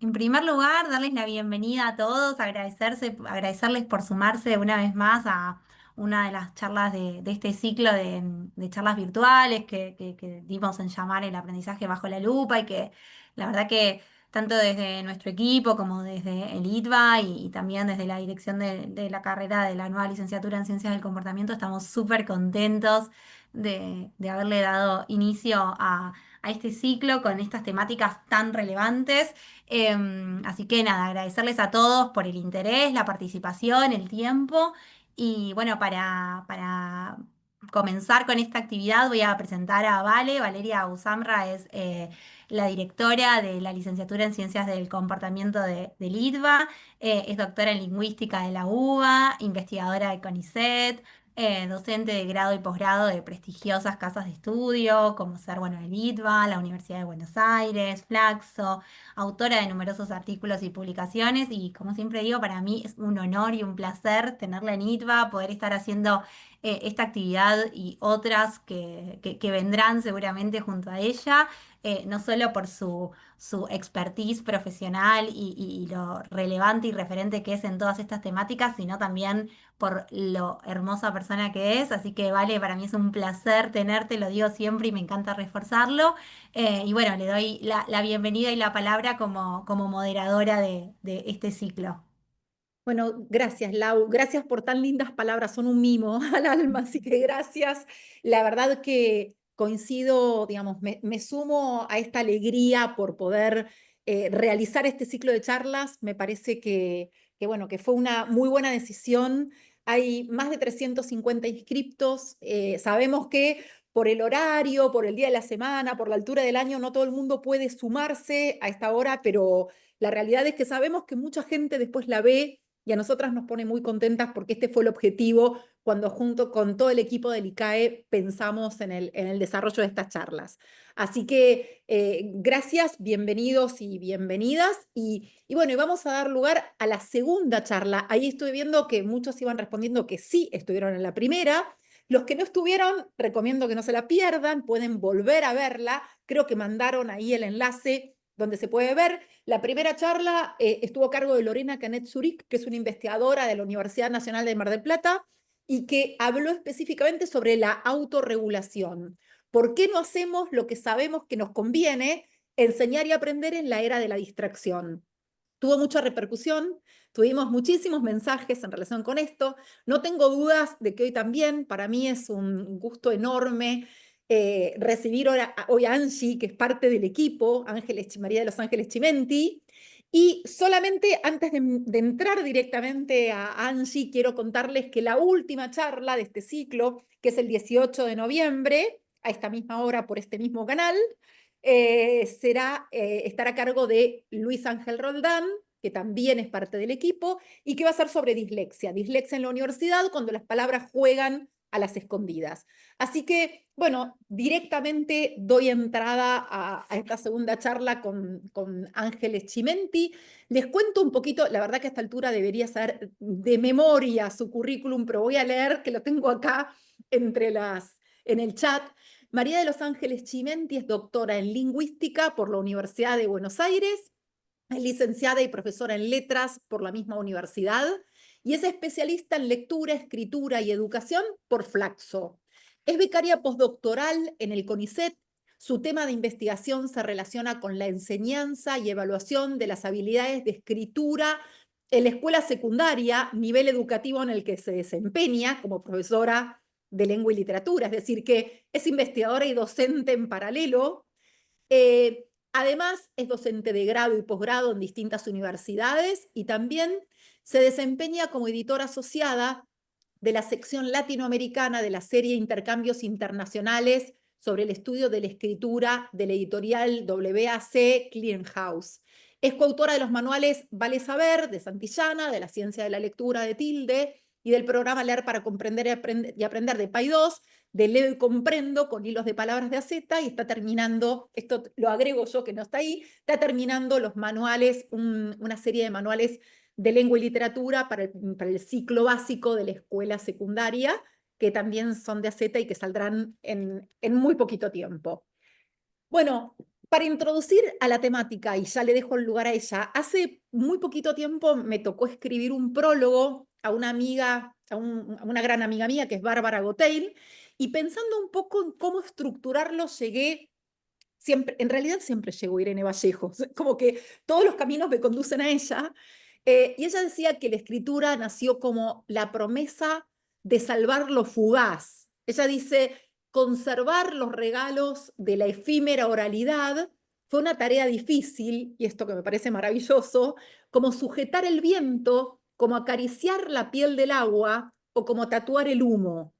En primer lugar, darles la bienvenida a todos, agradecerles por sumarse una vez más a una de las charlas de este ciclo de charlas virtuales que dimos en llamar el aprendizaje bajo la lupa y que la verdad que tanto desde nuestro equipo como desde el ITBA y también desde la dirección de la carrera de la nueva licenciatura en Ciencias del Comportamiento estamos súper contentos de haberle dado inicio a este ciclo con estas temáticas tan relevantes. Así que nada, agradecerles a todos por el interés, la participación, el tiempo. Y bueno, para comenzar con esta actividad voy a presentar a Valeria Usamra es la directora de la licenciatura en Ciencias del Comportamiento del ITBA, es doctora en Lingüística de la UBA, investigadora de CONICET, docente de grado y posgrado de prestigiosas casas de estudio, como ser, bueno, el ITBA, la Universidad de Buenos Aires, Flaxo, autora de numerosos artículos y publicaciones y como siempre digo, para mí es un honor y un placer tenerla en ITBA, poder estar haciendo esta actividad y otras que vendrán seguramente junto a ella, no solo por su expertise profesional y lo relevante y referente que es en todas estas temáticas, sino también por lo hermosa persona que es. Así que vale, para mí es un placer tenerte, lo digo siempre y me encanta reforzarlo. Y bueno, le doy la bienvenida y la palabra como moderadora de este ciclo. Bueno, gracias, Lau. Gracias por tan lindas palabras. Son un mimo al alma, así que gracias. La verdad que coincido, digamos, me sumo a esta alegría por poder realizar este ciclo de charlas. Me parece bueno, que fue una muy buena decisión. Hay más de 350 inscriptos. Sabemos que por el horario, por el día de la semana, por la altura del año, no todo el mundo puede sumarse a esta hora, pero la realidad es que sabemos que mucha gente después la ve y a nosotras nos pone muy contentas porque este fue el objetivo cuando junto con todo el equipo del ICAE pensamos en el desarrollo de estas charlas. Así que gracias, bienvenidos y bienvenidas. Y bueno, y vamos a dar lugar a la segunda charla. Ahí estoy viendo que muchos iban respondiendo que sí, estuvieron en la primera. Los que no estuvieron, recomiendo que no se la pierdan, pueden volver a verla. Creo que mandaron ahí el enlace donde se puede ver. La primera charla estuvo a cargo de Lorena Canet Zurich, que es una investigadora de la Universidad Nacional de Mar del Plata y que habló específicamente sobre la autorregulación. ¿Por qué no hacemos lo que sabemos que nos conviene enseñar y aprender en la era de la distracción? Tuvo mucha repercusión, tuvimos muchísimos mensajes en relación con esto. No tengo dudas de que hoy también, para mí es un gusto enorme recibir hoy a Angie, que es parte del equipo, María de los Ángeles Chimenti. Y solamente antes de entrar directamente a Angie, quiero contarles que la última charla de este ciclo, que es el 18 de noviembre, a esta misma hora por este mismo canal, estará a cargo de Luis Ángel Roldán, que también es parte del equipo, y que va a ser sobre dislexia. Dislexia en la universidad cuando las palabras juegan a las escondidas. Así que, bueno, directamente doy entrada a esta segunda charla con Ángeles Chimenti. Les cuento un poquito, la verdad que a esta altura debería ser de memoria su currículum, pero voy a leer que lo tengo acá en el chat. María de los Ángeles Chimenti es doctora en lingüística por la Universidad de Buenos Aires, es licenciada y profesora en letras por la misma universidad y es especialista en lectura, escritura y educación por Flaxo. Es becaria postdoctoral en el CONICET. Su tema de investigación se relaciona con la enseñanza y evaluación de las habilidades de escritura en la escuela secundaria, nivel educativo en el que se desempeña como profesora de lengua y literatura, es decir, que es investigadora y docente en paralelo. Además, es docente de grado y posgrado en distintas universidades y también se desempeña como editora asociada de la sección latinoamericana de la serie Intercambios Internacionales sobre el estudio de la escritura de la editorial WAC Clearinghouse. Es coautora de los manuales Vale Saber de Santillana, de la ciencia de la lectura de Tilde y del programa Leer para comprender y aprender de Paidós, de Leo y Comprendo con hilos de palabras de Aceta y está terminando, esto lo agrego yo que no está ahí, está terminando los manuales, una serie de manuales de lengua y literatura para el ciclo básico de la escuela secundaria, que también son de Aceta y que saldrán en muy poquito tiempo. Bueno, para introducir a la temática, y ya le dejo el lugar a ella, hace muy poquito tiempo me tocó escribir un prólogo a una amiga, a una gran amiga mía, que es Bárbara Goteil, y pensando un poco en cómo estructurarlo, llegué siempre, en realidad siempre llego a Irene Vallejo, como que todos los caminos me conducen a ella, y ella decía que la escritura nació como la promesa de salvar lo fugaz. Ella dice, conservar los regalos de la efímera oralidad fue una tarea difícil, y esto que me parece maravilloso, como sujetar el viento, como acariciar la piel del agua o como tatuar el humo.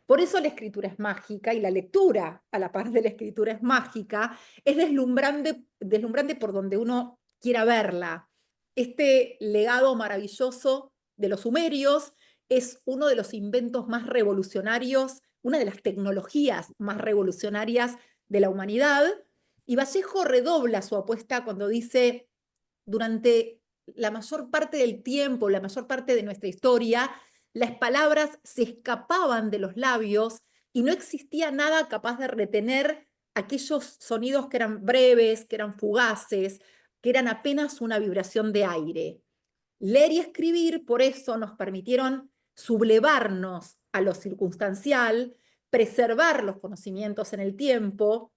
Por eso la escritura es mágica y la lectura, a la par de la escritura, es mágica, es deslumbrante, deslumbrante por donde uno quiera verla. Este legado maravilloso de los sumerios es uno de los inventos más revolucionarios, una de las tecnologías más revolucionarias de la humanidad. Y Vallejo redobla su apuesta cuando dice, durante la mayor parte del tiempo, la mayor parte de nuestra historia, las palabras se escapaban de los labios y no existía nada capaz de retener aquellos sonidos que eran breves, que eran fugaces, que eran apenas una vibración de aire. Leer y escribir, por eso, nos permitieron sublevarnos a lo circunstancial, preservar los conocimientos en el tiempo.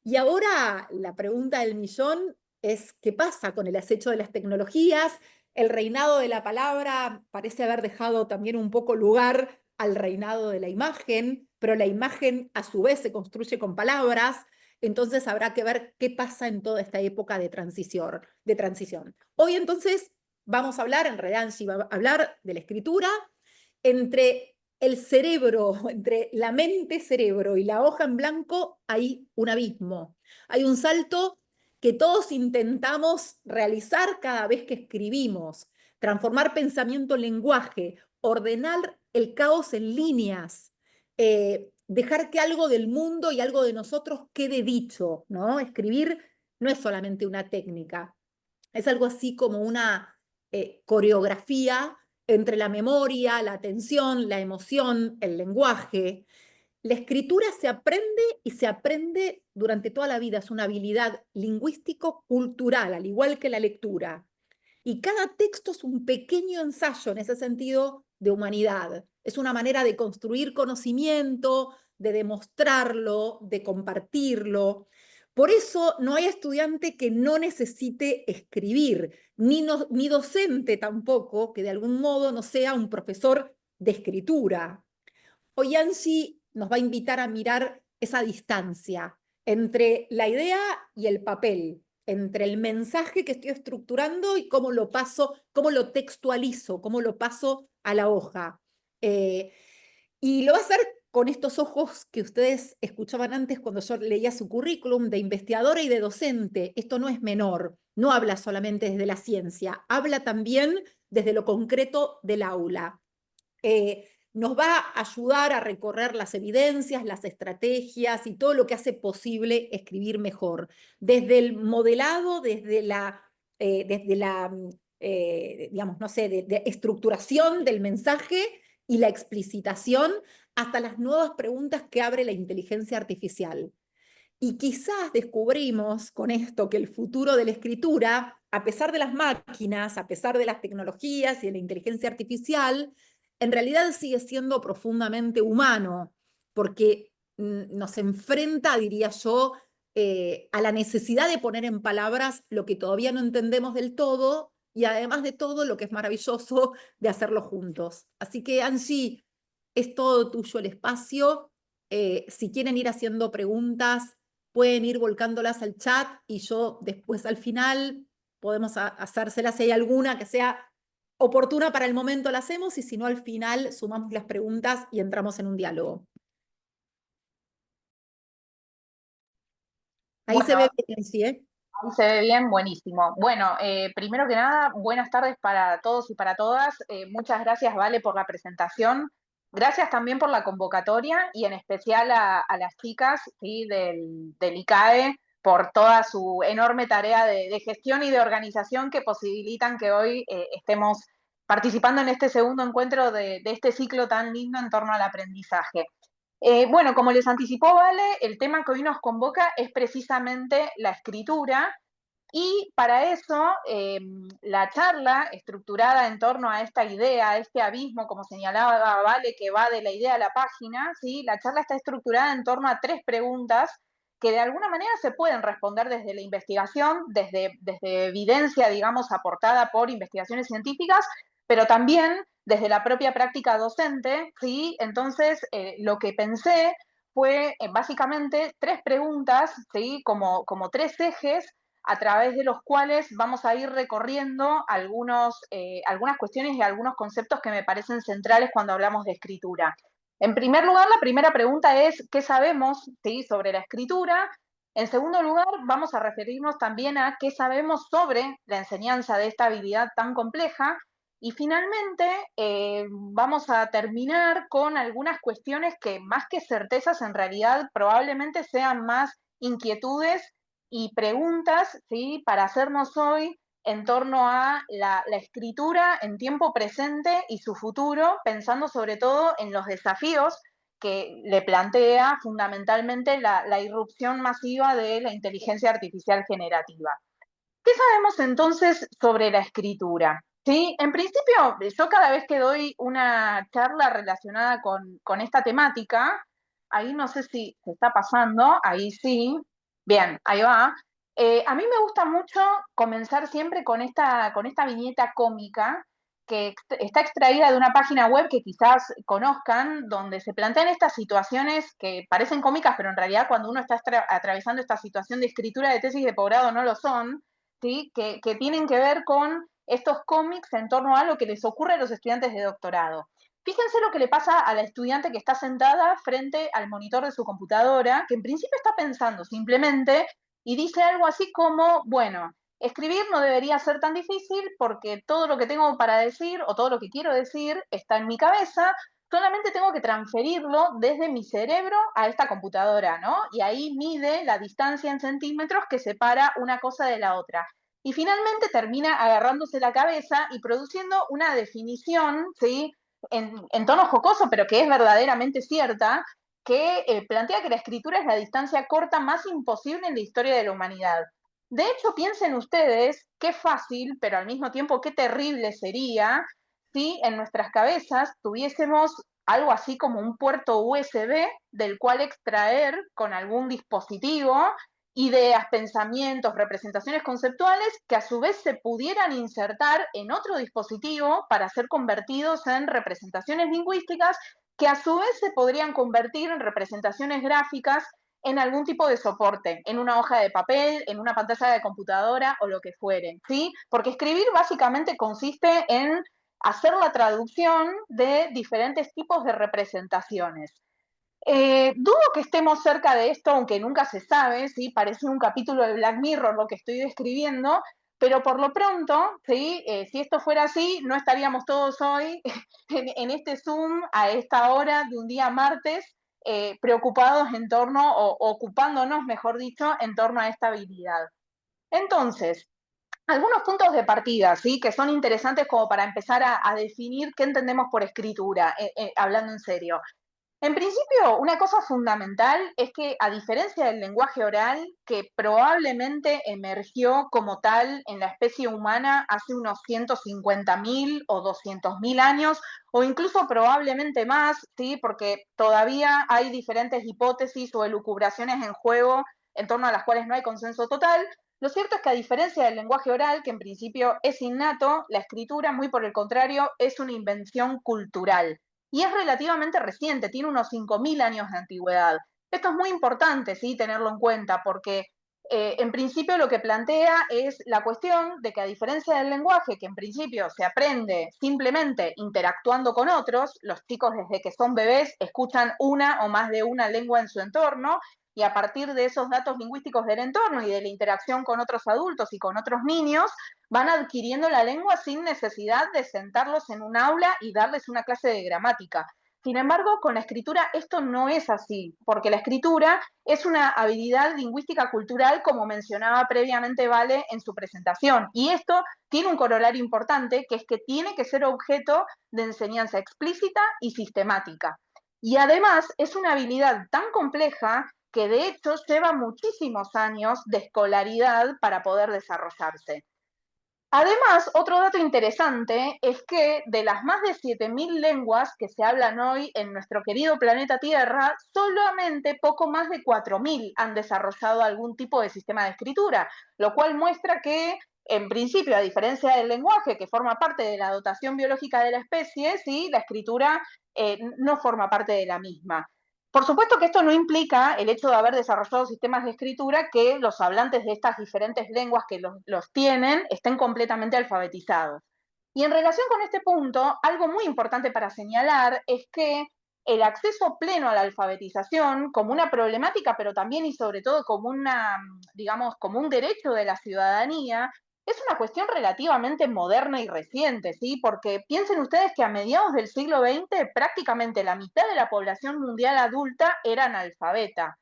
Y ahora la pregunta del millón es, ¿qué pasa con el acecho de las tecnologías? El reinado de la palabra parece haber dejado también un poco lugar al reinado de la imagen, pero la imagen a su vez se construye con palabras, entonces habrá que ver qué pasa en toda esta época de transición. Hoy entonces vamos a hablar, en realidad sí va a hablar de la escritura, entre el cerebro, entre la mente cerebro y la hoja en blanco hay un abismo, hay un salto que todos intentamos realizar cada vez que escribimos, transformar pensamiento en lenguaje, ordenar el caos en líneas, dejar que algo del mundo y algo de nosotros quede dicho, ¿no? Escribir no es solamente una técnica, es algo así como una coreografía entre la memoria, la atención, la emoción, el lenguaje. La escritura se aprende y se aprende durante toda la vida. Es una habilidad lingüístico-cultural, al igual que la lectura. Y cada texto es un pequeño ensayo en ese sentido de humanidad. Es una manera de construir conocimiento, de demostrarlo, de compartirlo. Por eso no hay estudiante que no necesite escribir, ni docente tampoco, que de algún modo no sea un profesor de escritura. Hoy Angie nos va a invitar a mirar esa distancia entre la idea y el papel, entre el mensaje que estoy estructurando y cómo lo paso, cómo lo textualizo, cómo lo paso a la hoja. Eh, y lo va a hacer con estos ojos que ustedes escuchaban antes cuando yo leía su currículum de investigadora y de docente. Esto no es menor, no habla solamente desde la ciencia, habla también desde lo concreto del aula. Nos va a ayudar a recorrer las evidencias, las estrategias y todo lo que hace posible escribir mejor. Desde el modelado, desde la digamos, no sé, de estructuración del mensaje y la explicitación, hasta las nuevas preguntas que abre la inteligencia artificial. Y quizás descubrimos con esto que el futuro de la escritura, a pesar de las máquinas, a pesar de las tecnologías y de la inteligencia artificial, en realidad sigue siendo profundamente humano, porque nos enfrenta, diría yo, a la necesidad de poner en palabras lo que todavía no entendemos del todo y además de todo lo que es maravilloso de hacerlo juntos. Así que Angie, es todo tuyo el espacio. Si quieren ir haciendo preguntas, pueden ir volcándolas al chat y yo después al final podemos hacérselas. Si hay alguna que sea oportuna para el momento, la hacemos y si no, al final sumamos las preguntas y entramos en un diálogo. Ahí se ve Bueno, bien, sí, ¿eh? ahí se ve bien, buenísimo. Bueno, primero que nada, buenas tardes para todos y para todas. Muchas gracias, Vale, por la presentación. Gracias también por la convocatoria y en especial a las chicas, ¿sí? del ICAE por toda su enorme tarea de gestión y de organización que posibilitan que hoy estemos participando en este segundo encuentro de este ciclo tan lindo en torno al aprendizaje. Bueno, como les anticipó Vale, el tema que hoy nos convoca es precisamente la escritura. Y para eso, la charla estructurada en torno a esta idea, a este abismo, como señalaba Vale, que va de la idea a la página, ¿sí? La charla está estructurada en torno a 3 preguntas que de alguna manera se pueden responder desde la investigación, desde evidencia, digamos, aportada por investigaciones científicas, pero también desde la propia práctica docente, ¿sí? Entonces, lo que pensé fue básicamente 3 preguntas, ¿sí? Como 3 ejes a través de los cuales vamos a ir recorriendo algunas cuestiones y algunos conceptos que me parecen centrales cuando hablamos de escritura. En primer lugar, la primera pregunta es, ¿qué sabemos, ¿sí?, sobre la escritura? En segundo lugar, vamos a referirnos también a qué sabemos sobre la enseñanza de esta habilidad tan compleja. Y finalmente, vamos a terminar con algunas cuestiones que más que certezas en realidad probablemente sean más inquietudes y preguntas, ¿sí?, para hacernos hoy en torno a la escritura en tiempo presente y su futuro, pensando sobre todo en los desafíos que le plantea fundamentalmente la irrupción masiva de la inteligencia artificial generativa. ¿Qué sabemos entonces sobre la escritura? ¿Sí? En principio, yo cada vez que doy una charla relacionada con esta temática, ahí no sé si se está pasando, ahí sí, bien, ahí va. A mí me gusta mucho comenzar siempre con esta viñeta cómica que está extraída de una página web que quizás conozcan, donde se plantean estas situaciones que parecen cómicas, pero en realidad cuando uno está atravesando esta situación de escritura de tesis de posgrado no lo son, ¿sí? Que tienen que ver con estos cómics en torno a lo que les ocurre a los estudiantes de doctorado. Fíjense lo que le pasa a la estudiante que está sentada frente al monitor de su computadora, que en principio está pensando simplemente y dice algo así como, bueno, escribir no debería ser tan difícil porque todo lo que tengo para decir o todo lo que quiero decir está en mi cabeza, solamente tengo que transferirlo desde mi cerebro a esta computadora, ¿no? Y ahí mide la distancia en centímetros que separa una cosa de la otra. Y finalmente termina agarrándose la cabeza y produciendo una definición, ¿sí?, en tono jocoso, pero que es verdaderamente cierta, que plantea que la escritura es la distancia corta más imposible en la historia de la humanidad. De hecho, piensen ustedes qué fácil, pero al mismo tiempo qué terrible sería si en nuestras cabezas tuviésemos algo así como un puerto USB del cual extraer con algún dispositivo ideas, pensamientos, representaciones conceptuales que a su vez se pudieran insertar en otro dispositivo para ser convertidos en representaciones lingüísticas que a su vez se podrían convertir en representaciones gráficas en algún tipo de soporte, en una hoja de papel, en una pantalla de computadora o lo que fuere, ¿sí? Porque escribir básicamente consiste en hacer la traducción de diferentes tipos de representaciones. Dudo que estemos cerca de esto, aunque nunca se sabe, ¿sí? Parece un capítulo de Black Mirror lo que estoy describiendo, pero por lo pronto, ¿sí? Si esto fuera así, no estaríamos todos hoy en este Zoom a esta hora de un día martes, preocupados en torno, o ocupándonos, mejor dicho, en torno a esta habilidad. Entonces, algunos puntos de partida, ¿sí?, que son interesantes como para empezar a definir qué entendemos por escritura, hablando en serio. En principio, una cosa fundamental es que, a diferencia del lenguaje oral, que probablemente emergió como tal en la especie humana hace unos 150.000 o 200.000 años, o incluso probablemente más, ¿sí?, porque todavía hay diferentes hipótesis o elucubraciones en juego en torno a las cuales no hay consenso total. Lo cierto es que, a diferencia del lenguaje oral, que en principio es innato, la escritura, muy por el contrario, es una invención cultural y es relativamente reciente, tiene unos 5.000 años de antigüedad. Esto es muy importante, ¿sí?, tenerlo en cuenta, porque en principio lo que plantea es la cuestión de que, a diferencia del lenguaje, que en principio se aprende simplemente interactuando con otros, los chicos desde que son bebés escuchan una o más de una lengua en su entorno, y a partir de esos datos lingüísticos del entorno y de la interacción con otros adultos y con otros niños, van adquiriendo la lengua sin necesidad de sentarlos en un aula y darles una clase de gramática. Sin embargo, con la escritura esto no es así, porque la escritura es una habilidad lingüística cultural, como mencionaba previamente Vale en su presentación. Y esto tiene un corolario importante, que es que tiene que ser objeto de enseñanza explícita y sistemática. Y además es una habilidad tan compleja que de hecho lleva muchísimos años de escolaridad para poder desarrollarse. Además, otro dato interesante es que de las más de 7.000 lenguas que se hablan hoy en nuestro querido planeta Tierra, solamente poco más de 4.000 han desarrollado algún tipo de sistema de escritura, lo cual muestra que, en principio, a diferencia del lenguaje, que forma parte de la dotación biológica de la especie, ¿sí? La escritura no forma parte de la misma. Por supuesto que esto no implica el hecho de haber desarrollado sistemas de escritura que los hablantes de estas diferentes lenguas que los tienen estén completamente alfabetizados. Y en relación con este punto, algo muy importante para señalar es que el acceso pleno a la alfabetización como una problemática, pero también y sobre todo como una, digamos, como un derecho de la ciudadanía, es una cuestión relativamente moderna y reciente, ¿sí? Porque piensen ustedes que a mediados del siglo XX prácticamente la mitad de la población mundial adulta era analfabeta.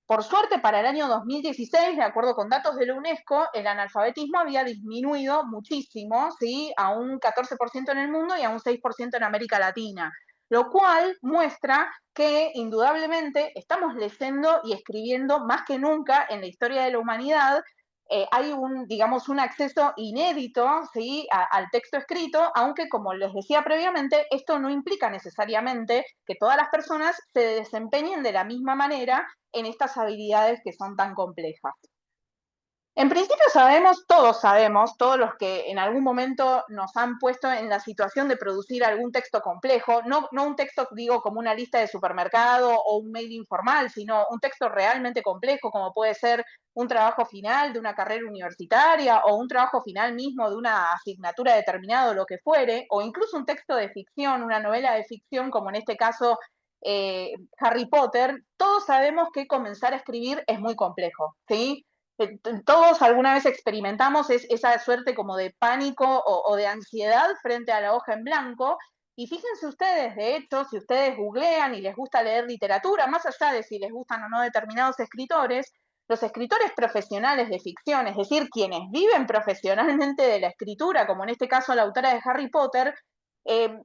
Por suerte, para el año 2016, de acuerdo con datos de la UNESCO, el analfabetismo había disminuido muchísimo, ¿sí? A un 14% en el mundo y a un 6% en América Latina, lo cual muestra que indudablemente estamos leyendo y escribiendo más que nunca en la historia de la humanidad. Hay digamos, un acceso inédito, ¿sí? Al texto escrito, aunque como les decía previamente, esto no implica necesariamente que todas las personas se desempeñen de la misma manera en estas habilidades que son tan complejas. En principio sabemos, todos los que en algún momento nos han puesto en la situación de producir algún texto complejo, no un texto, digo, como una lista de supermercado o un mail informal, sino un texto realmente complejo, como puede ser un trabajo final de una carrera universitaria o un trabajo final mismo de una asignatura determinada o lo que fuere, o incluso un texto de ficción, una novela de ficción, como en este caso Harry Potter. Todos sabemos que comenzar a escribir es muy complejo, ¿sí? Todos alguna vez experimentamos esa suerte como de pánico o de ansiedad frente a la hoja en blanco. Y fíjense ustedes, de hecho, si ustedes googlean y les gusta leer literatura, más allá de si les gustan o no determinados escritores, los escritores profesionales de ficción, es decir, quienes viven profesionalmente de la escritura, como en este caso la autora de Harry Potter, eh,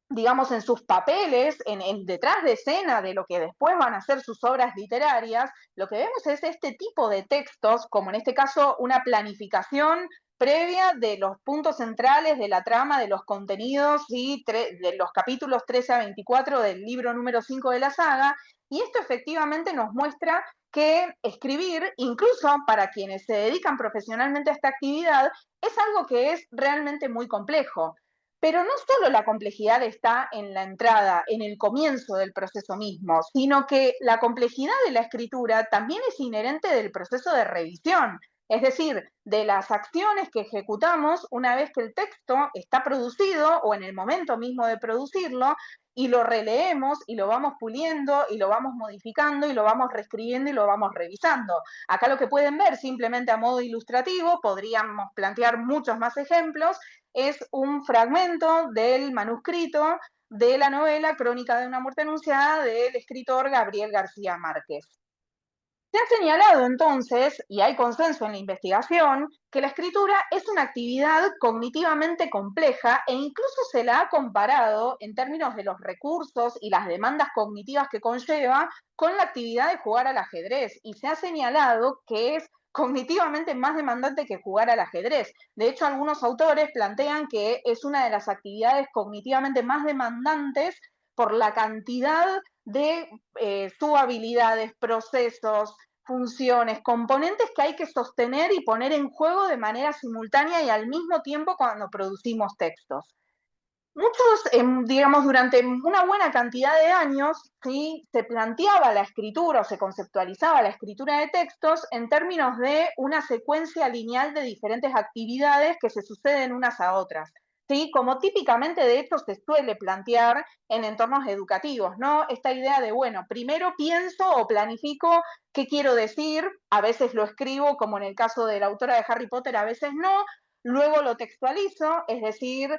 digamos, en sus papeles, detrás de escena de lo que después van a ser sus obras literarias, lo que vemos es este tipo de textos, como en este caso una planificación previa de los puntos centrales de la trama, de los contenidos y de los capítulos 13 a 24 del libro número 5 de la saga, y esto efectivamente nos muestra que escribir, incluso para quienes se dedican profesionalmente a esta actividad, es algo que es realmente muy complejo. Pero no solo la complejidad está en la entrada, en el comienzo del proceso mismo, sino que la complejidad de la escritura también es inherente del proceso de revisión, es decir, de las acciones que ejecutamos una vez que el texto está producido o en el momento mismo de producirlo y lo releemos y lo vamos puliendo y lo vamos modificando y lo vamos reescribiendo y lo vamos revisando. Acá lo que pueden ver simplemente a modo ilustrativo, podríamos plantear muchos más ejemplos, es un fragmento del manuscrito de la novela Crónica de una muerte anunciada del escritor Gabriel García Márquez. Se ha señalado entonces, y hay consenso en la investigación, que la escritura es una actividad cognitivamente compleja e incluso se la ha comparado en términos de los recursos y las demandas cognitivas que conlleva con la actividad de jugar al ajedrez. Y se ha señalado que es cognitivamente más demandante que jugar al ajedrez. De hecho, algunos autores plantean que es una de las actividades cognitivamente más demandantes por la cantidad de subhabilidades, procesos, funciones, componentes que hay que sostener y poner en juego de manera simultánea y al mismo tiempo cuando producimos textos. Muchos, digamos, durante una buena cantidad de años, ¿sí? Se planteaba la escritura o se conceptualizaba la escritura de textos en términos de una secuencia lineal de diferentes actividades que se suceden unas a otras. ¿Sí? Como típicamente, de hecho, se suele plantear en entornos educativos, ¿no? Esta idea de, bueno, primero pienso o planifico qué quiero decir, a veces lo escribo, como en el caso de la autora de Harry Potter, a veces no, luego lo textualizo, es decir,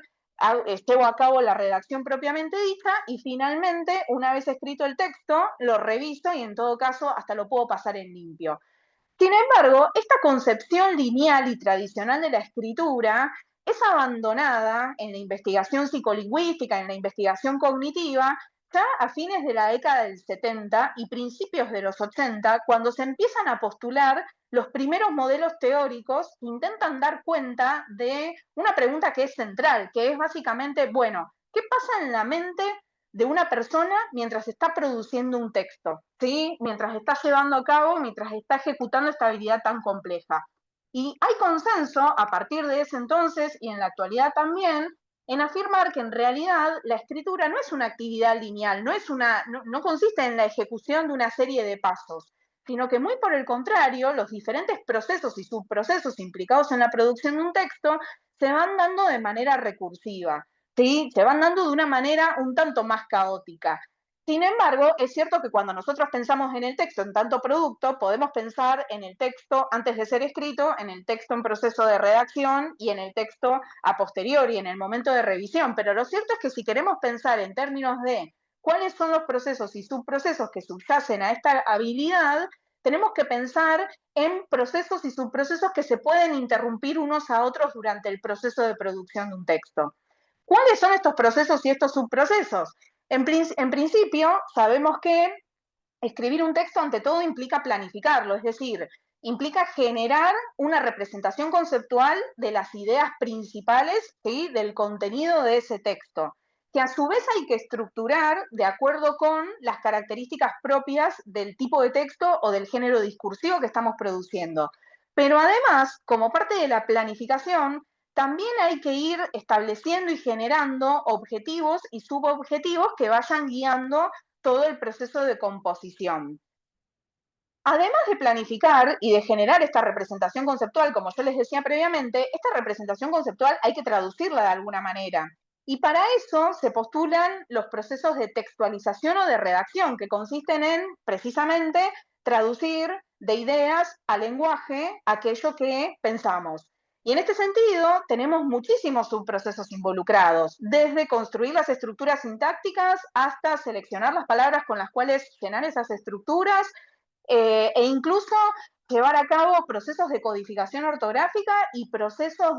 llevo a cabo la redacción propiamente dicha y finalmente, una vez escrito el texto, lo reviso y en todo caso hasta lo puedo pasar en limpio. Sin embargo, esta concepción lineal y tradicional de la escritura es abandonada en la investigación psicolingüística, en la investigación cognitiva, ya a fines de la década del 70 y principios de los 80, cuando se empiezan a postular los primeros modelos teóricos que intentan dar cuenta de una pregunta que es central, que es básicamente, bueno, ¿qué pasa en la mente de una persona mientras está produciendo un texto? ¿Sí? Mientras está llevando a cabo, mientras está ejecutando esta habilidad tan compleja. Y hay consenso a partir de ese entonces y en la actualidad también en afirmar que en realidad la escritura no es una actividad lineal, no consiste en la ejecución de una serie de pasos, sino que muy por el contrario, los diferentes procesos y subprocesos implicados en la producción de un texto se van dando de manera recursiva, ¿sí? Se van dando de una manera un tanto más caótica. Sin embargo, es cierto que cuando nosotros pensamos en el texto en tanto producto, podemos pensar en el texto antes de ser escrito, en el texto en proceso de redacción y en el texto a posteriori, en el momento de revisión. Pero lo cierto es que si queremos pensar en términos de cuáles son los procesos y subprocesos que subyacen a esta habilidad, tenemos que pensar en procesos y subprocesos que se pueden interrumpir unos a otros durante el proceso de producción de un texto. ¿Cuáles son estos procesos y estos subprocesos? En principio, sabemos que escribir un texto ante todo implica planificarlo, es decir, implica generar una representación conceptual de las ideas principales, ¿sí?, del contenido de ese texto, que a su vez hay que estructurar de acuerdo con las características propias del tipo de texto o del género discursivo que estamos produciendo. Pero además, como parte de la planificación, también hay que ir estableciendo y generando objetivos y subobjetivos que vayan guiando todo el proceso de composición. Además de planificar y de generar esta representación conceptual, como yo les decía previamente, esta representación conceptual hay que traducirla de alguna manera. Y para eso se postulan los procesos de textualización o de redacción, que consisten en, precisamente, traducir de ideas a lenguaje aquello que pensamos. Y en este sentido, tenemos muchísimos subprocesos involucrados, desde construir las estructuras sintácticas hasta seleccionar las palabras con las cuales llenar esas estructuras, e incluso llevar a cabo procesos de codificación ortográfica y procesos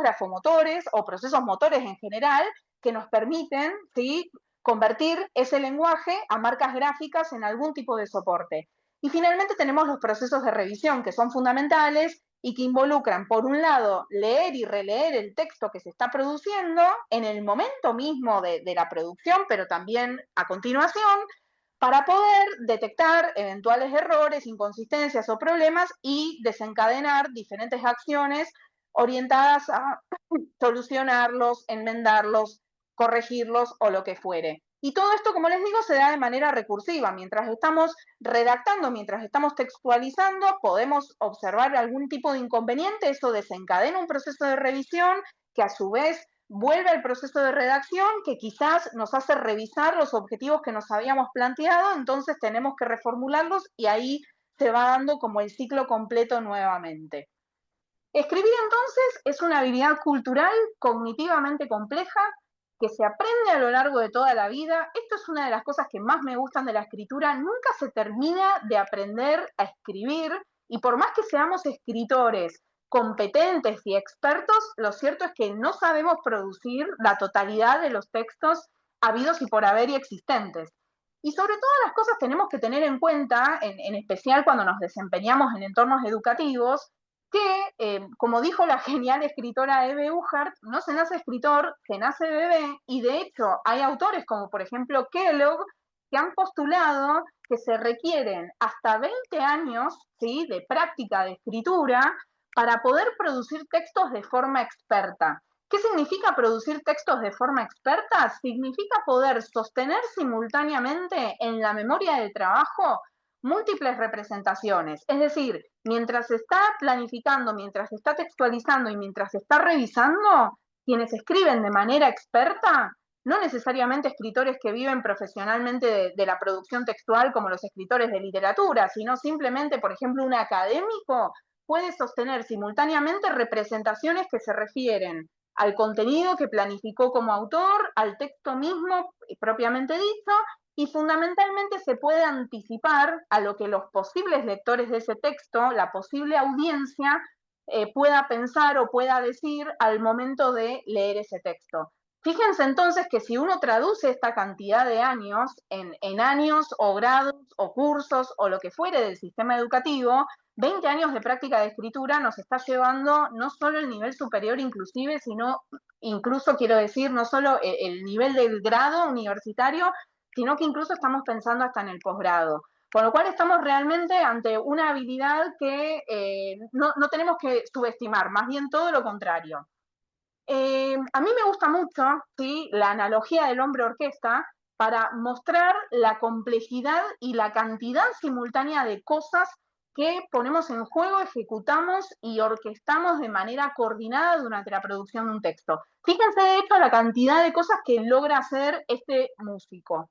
grafomotores o procesos motores en general que nos permiten, ¿sí?, convertir ese lenguaje a marcas gráficas en algún tipo de soporte. Y finalmente tenemos los procesos de revisión, que son fundamentales y que involucran, por un lado, leer y releer el texto que se está produciendo en el momento mismo de la producción, pero también a continuación, para poder detectar eventuales errores, inconsistencias o problemas y desencadenar diferentes acciones orientadas a solucionarlos, enmendarlos, corregirlos o lo que fuere. Y todo esto, como les digo, se da de manera recursiva. Mientras estamos redactando, mientras estamos textualizando, podemos observar algún tipo de inconveniente, eso desencadena un proceso de revisión que a su vez vuelve al proceso de redacción, que quizás nos hace revisar los objetivos que nos habíamos planteado, entonces tenemos que reformularlos y ahí se va dando como el ciclo completo nuevamente. Escribir entonces es una habilidad cultural cognitivamente compleja que se aprende a lo largo de toda la vida. Esto es una de las cosas que más me gustan de la escritura. Nunca se termina de aprender a escribir y por más que seamos escritores competentes y expertos, lo cierto es que no sabemos producir la totalidad de los textos habidos y por haber y existentes. Y sobre todas las cosas tenemos que tener en cuenta, en especial cuando nos desempeñamos en entornos educativos, que, como dijo la genial escritora Eve Uhart, no se nace escritor, se nace bebé, y de hecho hay autores como por ejemplo Kellogg que han postulado que se requieren hasta 20 años, ¿sí?, de práctica de escritura para poder producir textos de forma experta. ¿Qué significa producir textos de forma experta? Significa poder sostener simultáneamente en la memoria de trabajo múltiples representaciones. Es decir, mientras se está planificando, mientras se está textualizando y mientras se está revisando, quienes escriben de manera experta, no necesariamente escritores que viven profesionalmente de la producción textual como los escritores de literatura, sino simplemente, por ejemplo, un académico puede sostener simultáneamente representaciones que se refieren al contenido que planificó como autor, al texto mismo propiamente dicho, y fundamentalmente se puede anticipar a lo que los posibles lectores de ese texto, la posible audiencia, pueda pensar o pueda decir al momento de leer ese texto. Fíjense entonces que si uno traduce esta cantidad de años en años o grados o cursos o lo que fuere del sistema educativo, 20 años de práctica de escritura nos está llevando no solo el nivel superior inclusive, sino incluso, quiero decir, no solo el nivel del grado universitario, sino que incluso estamos pensando hasta en el posgrado. Con lo cual estamos realmente ante una habilidad que no tenemos que subestimar, más bien todo lo contrario. A mí me gusta mucho, ¿sí?, la analogía del hombre orquesta para mostrar la complejidad y la cantidad simultánea de cosas que ponemos en juego, ejecutamos y orquestamos de manera coordinada durante la producción de un texto. Fíjense, de hecho, la cantidad de cosas que logra hacer este músico.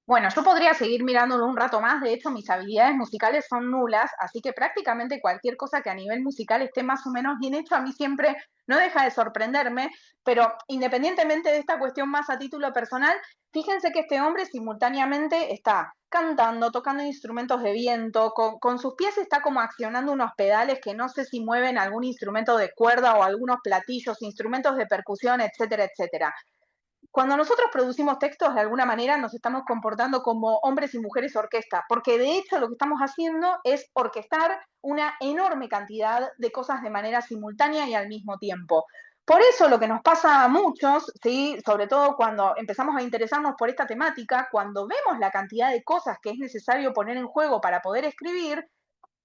Bueno, yo podría seguir mirándolo un rato más, de hecho mis habilidades musicales son nulas, así que prácticamente cualquier cosa que a nivel musical esté más o menos bien hecho, a mí siempre no deja de sorprenderme, pero independientemente de esta cuestión más a título personal, fíjense que este hombre simultáneamente está cantando, tocando instrumentos de viento, con sus pies está como accionando unos pedales que no sé si mueven algún instrumento de cuerda o algunos platillos, instrumentos de percusión, etcétera, etcétera. Cuando nosotros producimos textos, de alguna manera nos estamos comportando como hombres y mujeres orquesta, porque de hecho lo que estamos haciendo es orquestar una enorme cantidad de cosas de manera simultánea y al mismo tiempo. Por eso lo que nos pasa a muchos, ¿sí?, sobre todo cuando empezamos a interesarnos por esta temática, cuando vemos la cantidad de cosas que es necesario poner en juego para poder escribir,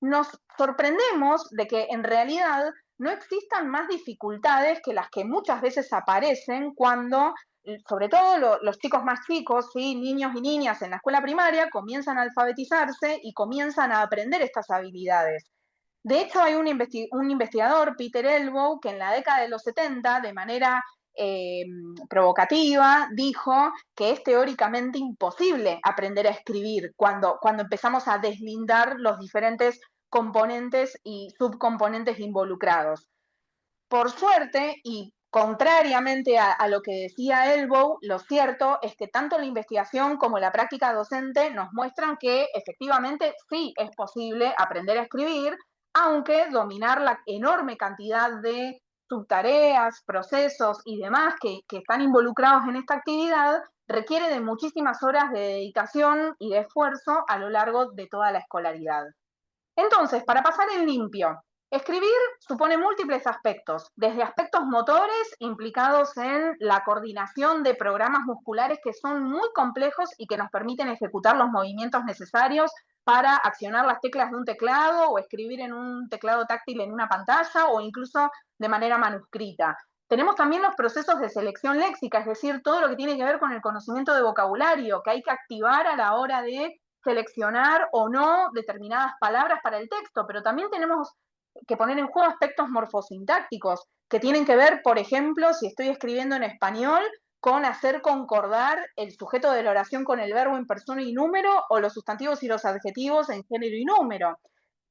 nos sorprendemos de que en realidad no existan más dificultades que las que muchas veces aparecen cuando, sobre todo los chicos más chicos, ¿sí?, niños y niñas en la escuela primaria, comienzan a alfabetizarse y comienzan a aprender estas habilidades. De hecho, hay un investigador, Peter Elbow, que en la década de los 70, de manera provocativa, dijo que es teóricamente imposible aprender a escribir cuando empezamos a deslindar los diferentes componentes y subcomponentes involucrados. Por suerte, y contrariamente a lo que decía Elbow, lo cierto es que tanto la investigación como la práctica docente nos muestran que efectivamente sí es posible aprender a escribir, aunque dominar la enorme cantidad de subtareas, procesos y demás que están involucrados en esta actividad requiere de muchísimas horas de dedicación y de esfuerzo a lo largo de toda la escolaridad. Entonces, para pasar en limpio, escribir supone múltiples aspectos, desde aspectos motores implicados en la coordinación de programas musculares que son muy complejos y que nos permiten ejecutar los movimientos necesarios para accionar las teclas de un teclado o escribir en un teclado táctil en una pantalla o incluso de manera manuscrita. Tenemos también los procesos de selección léxica, es decir, todo lo que tiene que ver con el conocimiento de vocabulario que hay que activar a la hora de seleccionar o no determinadas palabras para el texto, pero también tenemos que poner en juego aspectos morfosintácticos que tienen que ver, por ejemplo, si estoy escribiendo en español, con hacer concordar el sujeto de la oración con el verbo en persona y número o los sustantivos y los adjetivos en género y número.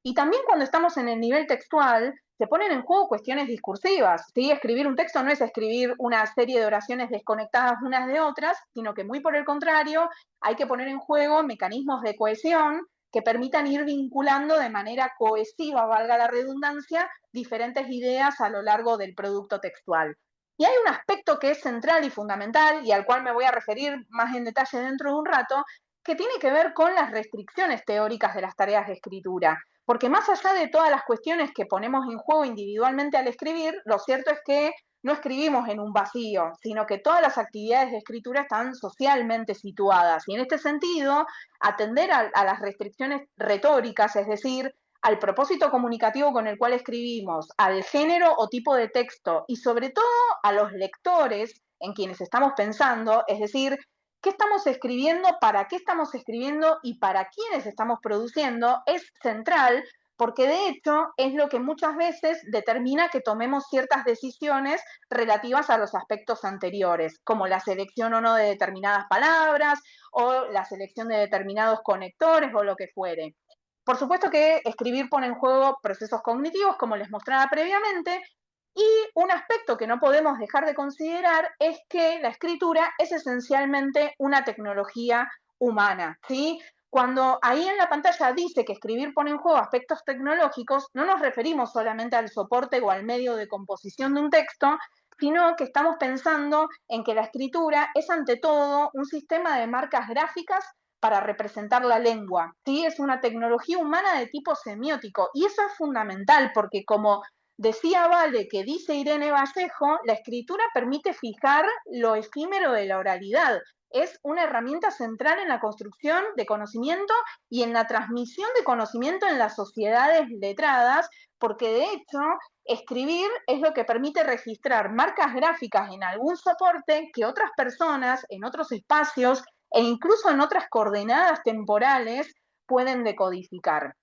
Y también cuando estamos en el nivel textual, se ponen en juego cuestiones discursivas, ¿sí? Escribir un texto no es escribir una serie de oraciones desconectadas unas de otras, sino que muy por el contrario, hay que poner en juego mecanismos de cohesión que permitan ir vinculando de manera cohesiva, valga la redundancia, diferentes ideas a lo largo del producto textual. Y hay un aspecto que es central y fundamental, y al cual me voy a referir más en detalle dentro de un rato, que tiene que ver con las restricciones teóricas de las tareas de escritura. Porque más allá de todas las cuestiones que ponemos en juego individualmente al escribir, lo cierto es que no escribimos en un vacío, sino que todas las actividades de escritura están socialmente situadas. Y en este sentido, atender a las restricciones retóricas, es decir, al propósito comunicativo con el cual escribimos, al género o tipo de texto y sobre todo a los lectores en quienes estamos pensando, es decir, qué estamos escribiendo, para qué estamos escribiendo y para quiénes estamos produciendo, es central porque de hecho es lo que muchas veces determina que tomemos ciertas decisiones relativas a los aspectos anteriores, como la selección o no de determinadas palabras o la selección de determinados conectores o lo que fuere. Por supuesto que escribir pone en juego procesos cognitivos, como les mostraba previamente, Y un aspecto que no podemos dejar de considerar es que la escritura es esencialmente una tecnología humana, ¿sí? Cuando ahí en la pantalla dice que escribir pone en juego aspectos tecnológicos, no nos referimos solamente al soporte o al medio de composición de un texto, sino que estamos pensando en que la escritura es ante todo un sistema de marcas gráficas para representar la lengua, ¿sí? Es una tecnología humana de tipo semiótico y eso es fundamental porque como decía Vale, que dice Irene Vallejo, la escritura permite fijar lo efímero de la oralidad. Es una herramienta central en la construcción de conocimiento y en la transmisión de conocimiento en las sociedades letradas, porque de hecho escribir es lo que permite registrar marcas gráficas en algún soporte que otras personas en otros espacios e incluso en otras coordenadas temporales pueden decodificar.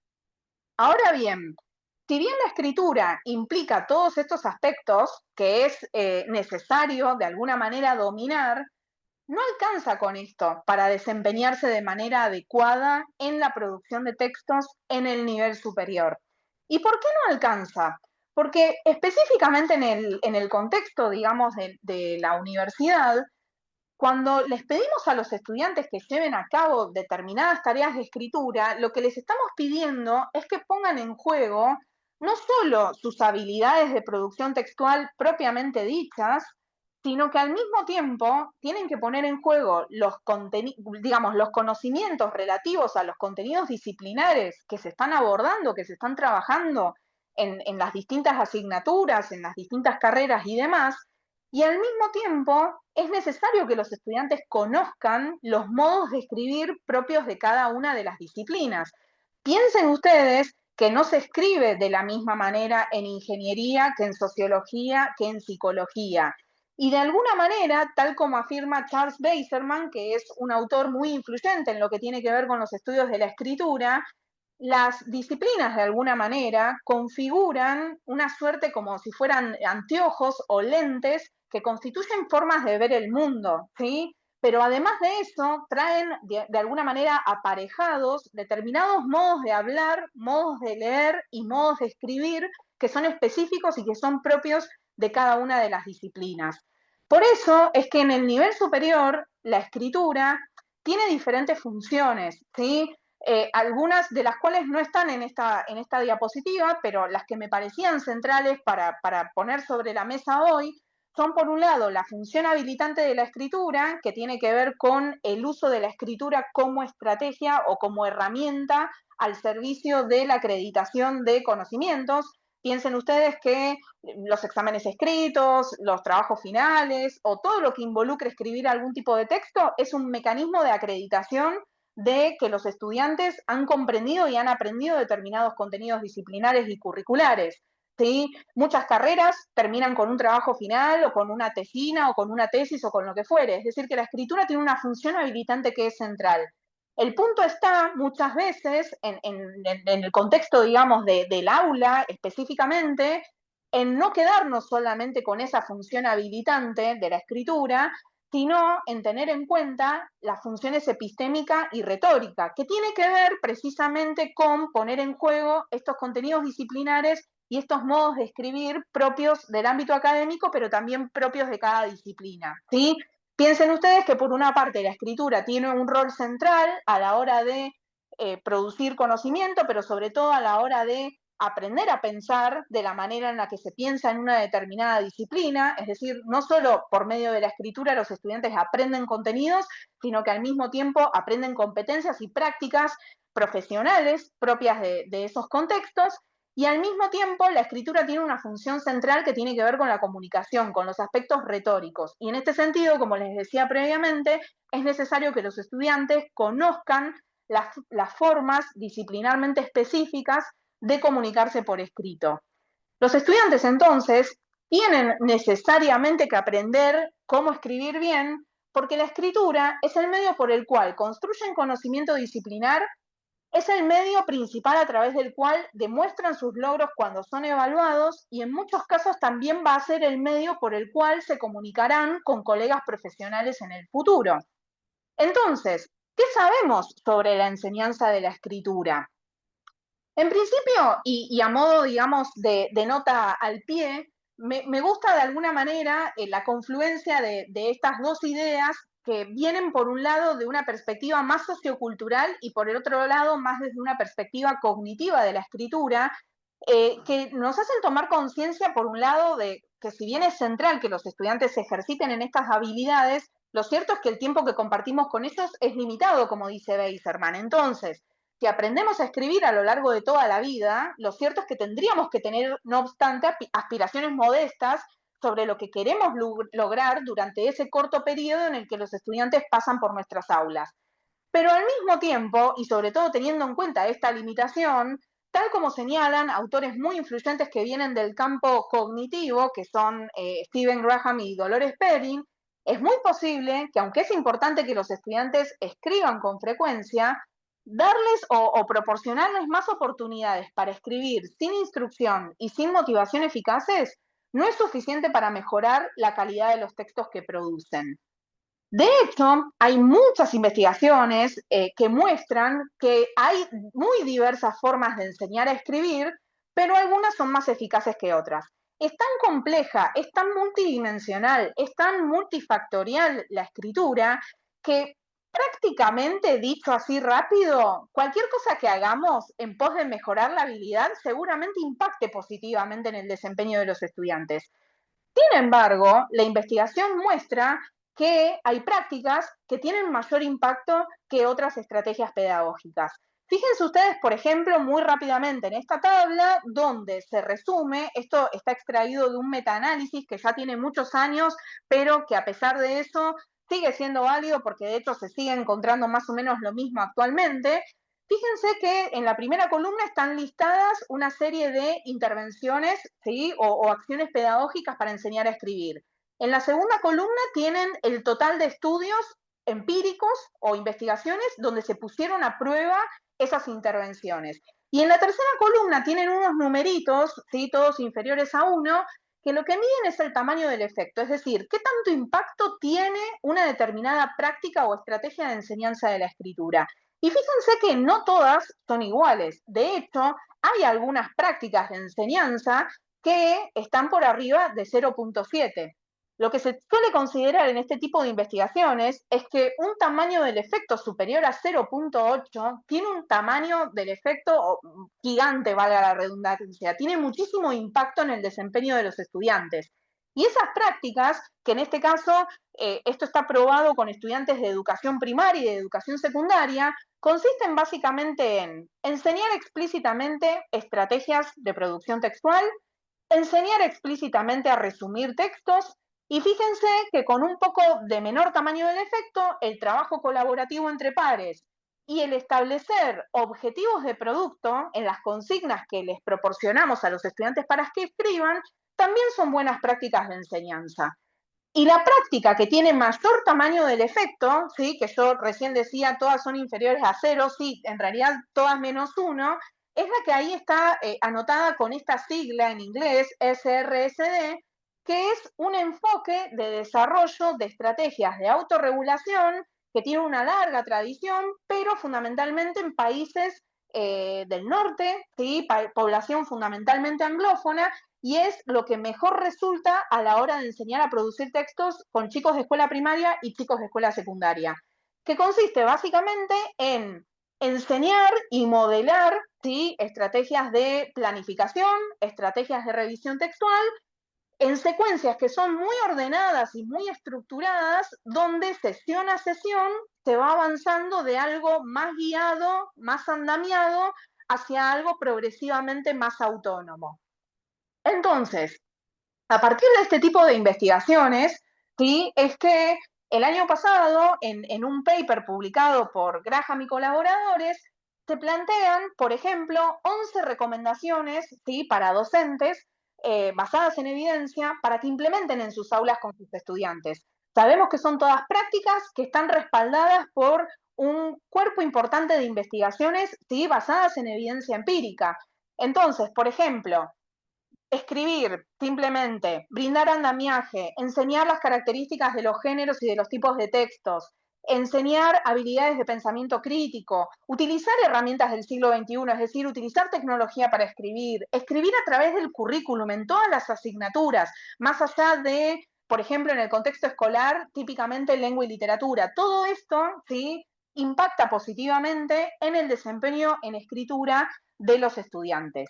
Ahora bien, si bien la escritura implica todos estos aspectos que es necesario de alguna manera dominar, no alcanza con esto para desempeñarse de manera adecuada en la producción de textos en el nivel superior. ¿Y por qué no alcanza? Porque específicamente en el contexto, digamos, de la universidad, cuando les pedimos a los estudiantes que lleven a cabo determinadas tareas de escritura, lo que les estamos pidiendo es que pongan en juego no solo sus habilidades de producción textual propiamente dichas, sino que al mismo tiempo tienen que poner en juego digamos, los conocimientos relativos a los contenidos disciplinares que se están abordando, que se están trabajando en las distintas asignaturas, en las distintas carreras y demás, y al mismo tiempo es necesario que los estudiantes conozcan los modos de escribir propios de cada una de las disciplinas. Piensen ustedes que no se escribe de la misma manera en ingeniería que en sociología, que en psicología. Y de alguna manera, tal como afirma Charles Beiserman, que es un autor muy influyente en lo que tiene que ver con los estudios de la escritura, las disciplinas de alguna manera configuran una suerte como si fueran anteojos o lentes que constituyen formas de ver el mundo, ¿sí? Pero además de eso, traen de alguna manera aparejados determinados modos de hablar, modos de leer y modos de escribir que son específicos y que son propios de cada una de las disciplinas. Por eso es que en el nivel superior la escritura tiene diferentes funciones, ¿sí? Algunas de las cuales no están en esta diapositiva, pero las que me parecían centrales para poner sobre la mesa hoy son, por un lado, la función habilitante de la escritura, que tiene que ver con el uso de la escritura como estrategia o como herramienta al servicio de la acreditación de conocimientos. Piensen ustedes que los exámenes escritos, los trabajos finales o todo lo que involucre escribir algún tipo de texto es un mecanismo de acreditación de que los estudiantes han comprendido y han aprendido determinados contenidos disciplinares y curriculares. ¿Sí? Muchas carreras terminan con un trabajo final o con una tesina o con una tesis o con lo que fuere. Es decir, que la escritura tiene una función habilitante que es central. El punto está muchas veces en el contexto, digamos, del aula específicamente, en no quedarnos solamente con esa función habilitante de la escritura, sino en tener en cuenta las funciones epistémica y retórica, que tiene que ver precisamente con poner en juego estos contenidos disciplinares y estos modos de escribir propios del ámbito académico, pero también propios de cada disciplina, ¿sí? Piensen ustedes que por una parte la escritura tiene un rol central a la hora de producir conocimiento, pero sobre todo a la hora de aprender a pensar de la manera en la que se piensa en una determinada disciplina, es decir, no solo por medio de la escritura los estudiantes aprenden contenidos, sino que al mismo tiempo aprenden competencias y prácticas profesionales propias de esos contextos, y al mismo tiempo la escritura tiene una función central que tiene que ver con la comunicación, con los aspectos retóricos. Y en este sentido, como les decía previamente, es necesario que los estudiantes conozcan las formas disciplinarmente específicas de comunicarse por escrito. Los estudiantes entonces tienen necesariamente que aprender cómo escribir bien, porque la escritura es el medio por el cual construyen conocimiento disciplinar, es el medio principal a través del cual demuestran sus logros cuando son evaluados y en muchos casos también va a ser el medio por el cual se comunicarán con colegas profesionales en el futuro. Entonces, ¿qué sabemos sobre la enseñanza de la escritura? En principio, y a modo, digamos, de nota al pie, me gusta de alguna manera la confluencia de estas dos ideas que vienen por un lado de una perspectiva más sociocultural y por el otro lado más desde una perspectiva cognitiva de la escritura, que nos hacen tomar conciencia por un lado de que si bien es central que los estudiantes se ejerciten en estas habilidades, lo cierto es que el tiempo que compartimos con ellos es limitado, como dice Beiserman. Entonces, si aprendemos a escribir a lo largo de toda la vida, lo cierto es que tendríamos que tener, no obstante, aspiraciones modestas sobre lo que queremos lograr durante ese corto periodo en el que los estudiantes pasan por nuestras aulas. Pero al mismo tiempo, y sobre todo teniendo en cuenta esta limitación, tal como señalan autores muy influyentes que vienen del campo cognitivo, que son Stephen Graham y Dolores Perrin, es muy posible que, aunque es importante que los estudiantes escriban con frecuencia, darles o proporcionarles más oportunidades para escribir sin instrucción y sin motivación eficaces no es suficiente para mejorar la calidad de los textos que producen. De hecho, hay muchas investigaciones que muestran que hay muy diversas formas de enseñar a escribir, pero algunas son más eficaces que otras. Es tan compleja, es tan multidimensional, es tan multifactorial la escritura que prácticamente, dicho así rápido, cualquier cosa que hagamos en pos de mejorar la habilidad seguramente impacte positivamente en el desempeño de los estudiantes. Sin embargo, la investigación muestra que hay prácticas que tienen mayor impacto que otras estrategias pedagógicas. Fíjense ustedes, por ejemplo, muy rápidamente en esta tabla, donde se resume, esto está extraído de un metaanálisis que ya tiene muchos años, pero que a pesar de eso sigue siendo válido porque de hecho se sigue encontrando más o menos lo mismo actualmente. Fíjense que en la primera columna están listadas una serie de intervenciones, ¿sí? o acciones pedagógicas para enseñar a escribir. En la segunda columna tienen el total de estudios empíricos o investigaciones donde se pusieron a prueba esas intervenciones. Y en la tercera columna tienen unos numeritos, ¿sí? Todos inferiores a 1, que lo que miden es el tamaño del efecto, es decir, qué tanto impacto tiene una determinada práctica o estrategia de enseñanza de la escritura. Y fíjense que no todas son iguales. De hecho, hay algunas prácticas de enseñanza que están por arriba de 0.7. Lo que se suele considerar en este tipo de investigaciones es que un tamaño del efecto superior a 0.8 tiene un tamaño del efecto gigante, valga la redundancia, tiene muchísimo impacto en el desempeño de los estudiantes. Y esas prácticas, que en este caso esto está probado con estudiantes de educación primaria y de educación secundaria, consisten básicamente en enseñar explícitamente estrategias de producción textual, enseñar explícitamente a resumir textos, y fíjense que con un poco de menor tamaño del efecto, el trabajo colaborativo entre pares y el establecer objetivos de producto en las consignas que les proporcionamos a los estudiantes para que escriban, también son buenas prácticas de enseñanza. Y la práctica que tiene mayor tamaño del efecto, ¿sí? Que yo recién decía todas son inferiores a 0, sí, en realidad todas menos 1, es la que ahí está anotada con esta sigla en inglés, SRSD, que es un enfoque de desarrollo de estrategias de autorregulación que tiene una larga tradición, pero fundamentalmente en países del norte, ¿sí? Población fundamentalmente anglófona, y es lo que mejor resulta a la hora de enseñar a producir textos con chicos de escuela primaria y chicos de escuela secundaria, que consiste básicamente en enseñar y modelar, ¿sí? Estrategias de planificación, estrategias de revisión textual, en secuencias que son muy ordenadas y muy estructuradas, donde sesión a sesión se va avanzando de algo más guiado, más andamiado, hacia algo progresivamente más autónomo. Entonces, a partir de este tipo de investigaciones, ¿sí? Es que el año pasado, en un paper publicado por Graham y colaboradores, se plantean, por ejemplo, 11 recomendaciones, ¿sí? Para docentes basadas en evidencia para que implementen en sus aulas con sus estudiantes. Sabemos que son todas prácticas que están respaldadas por un cuerpo importante de investigaciones, ¿sí? Basadas en evidencia empírica. Entonces, por ejemplo, escribir, simplemente, brindar andamiaje, enseñar las características de los géneros y de los tipos de textos, enseñar habilidades de pensamiento crítico, utilizar herramientas del siglo XXI, es decir, utilizar tecnología para escribir, escribir a través del currículum en todas las asignaturas, más allá de, por ejemplo, en el contexto escolar, típicamente lengua y literatura. Todo esto, ¿sí?, impacta positivamente en el desempeño en escritura de los estudiantes.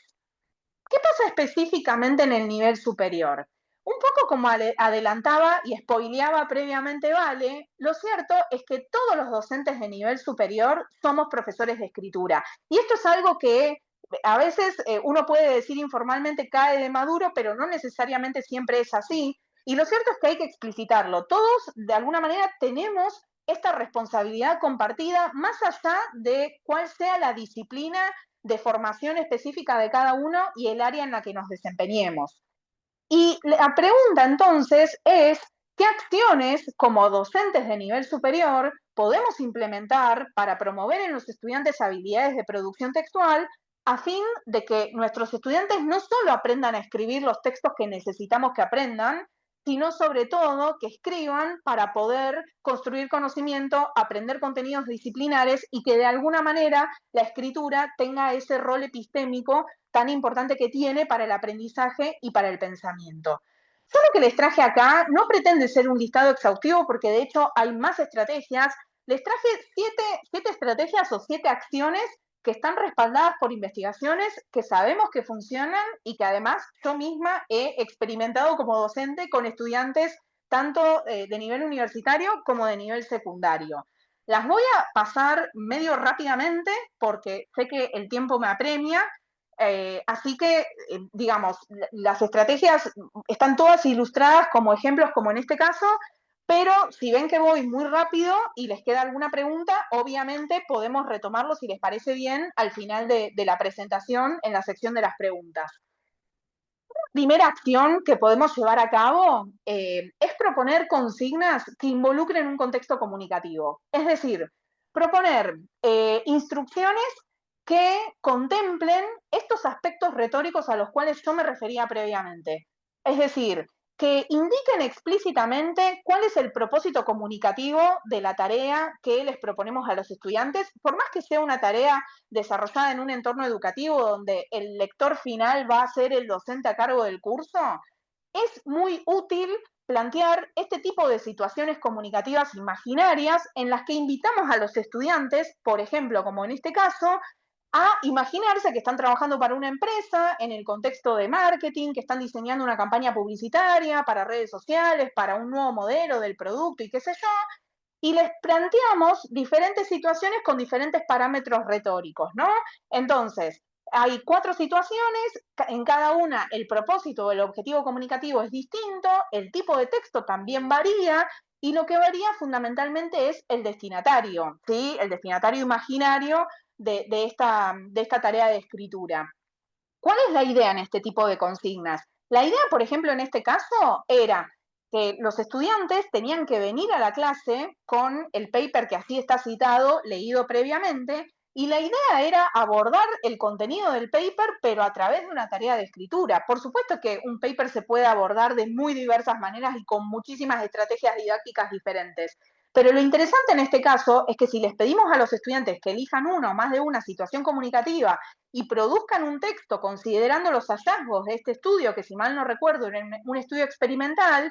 ¿Qué pasa específicamente en el nivel superior? Un poco como adelantaba y spoileaba previamente Vale, lo cierto es que todos los docentes de nivel superior somos profesores de escritura. Y esto es algo que a veces uno puede decir informalmente cae de maduro, pero no necesariamente siempre es así. Y lo cierto es que hay que explicitarlo. Todos, de alguna manera, tenemos esta responsabilidad compartida, más allá de cuál sea la disciplina de formación específica de cada uno y el área en la que nos desempeñemos. Y la pregunta entonces es, ¿qué acciones como docentes de nivel superior podemos implementar para promover en los estudiantes habilidades de producción textual a fin de que nuestros estudiantes no solo aprendan a escribir los textos que necesitamos que aprendan, sino sobre todo que escriban para poder construir conocimiento, aprender contenidos disciplinares y que de alguna manera la escritura tenga ese rol epistémico tan importante que tiene para el aprendizaje y para el pensamiento? Yo lo que les traje acá no pretende ser un listado exhaustivo porque de hecho hay más estrategias. Les traje siete estrategias o 7 acciones que están respaldadas por investigaciones que sabemos que funcionan y que además yo misma he experimentado como docente con estudiantes tanto de nivel universitario como de nivel secundario. Las voy a pasar medio rápidamente porque sé que el tiempo me apremia, así que, digamos, las estrategias están todas ilustradas como ejemplos, como en este caso, pero si ven que voy muy rápido y les queda alguna pregunta, obviamente podemos retomarlo, si les parece bien, al final de la presentación en la sección de las preguntas. Primera acción que podemos llevar a cabo es proponer consignas que involucren un contexto comunicativo. Es decir, proponer instrucciones que contemplen estos aspectos retóricos a los cuales yo me refería previamente. Es decir, que indiquen explícitamente cuál es el propósito comunicativo de la tarea que les proponemos a los estudiantes, por más que sea una tarea desarrollada en un entorno educativo donde el lector final va a ser el docente a cargo del curso, es muy útil plantear este tipo de situaciones comunicativas imaginarias en las que invitamos a los estudiantes, por ejemplo, como en este caso, a imaginarse que están trabajando para una empresa en el contexto de marketing, que están diseñando una campaña publicitaria para redes sociales, para un nuevo modelo del producto y qué sé yo, y les planteamos diferentes situaciones con diferentes parámetros retóricos, ¿no? Entonces, hay 4 situaciones, en cada una el propósito o el objetivo comunicativo es distinto, el tipo de texto también varía, y lo que varía fundamentalmente es el destinatario, ¿sí? El destinatario imaginario de esta tarea de escritura. ¿Cuál es la idea en este tipo de consignas? La idea, por ejemplo, en este caso era que los estudiantes tenían que venir a la clase con el paper que así está citado, leído previamente, y la idea era abordar el contenido del paper, pero a través de una tarea de escritura. Por supuesto que un paper se puede abordar de muy diversas maneras y con muchísimas estrategias didácticas diferentes. Pero lo interesante en este caso es que si les pedimos a los estudiantes que elijan una o más de una situación comunicativa y produzcan un texto considerando los hallazgos de este estudio, que si mal no recuerdo era un estudio experimental,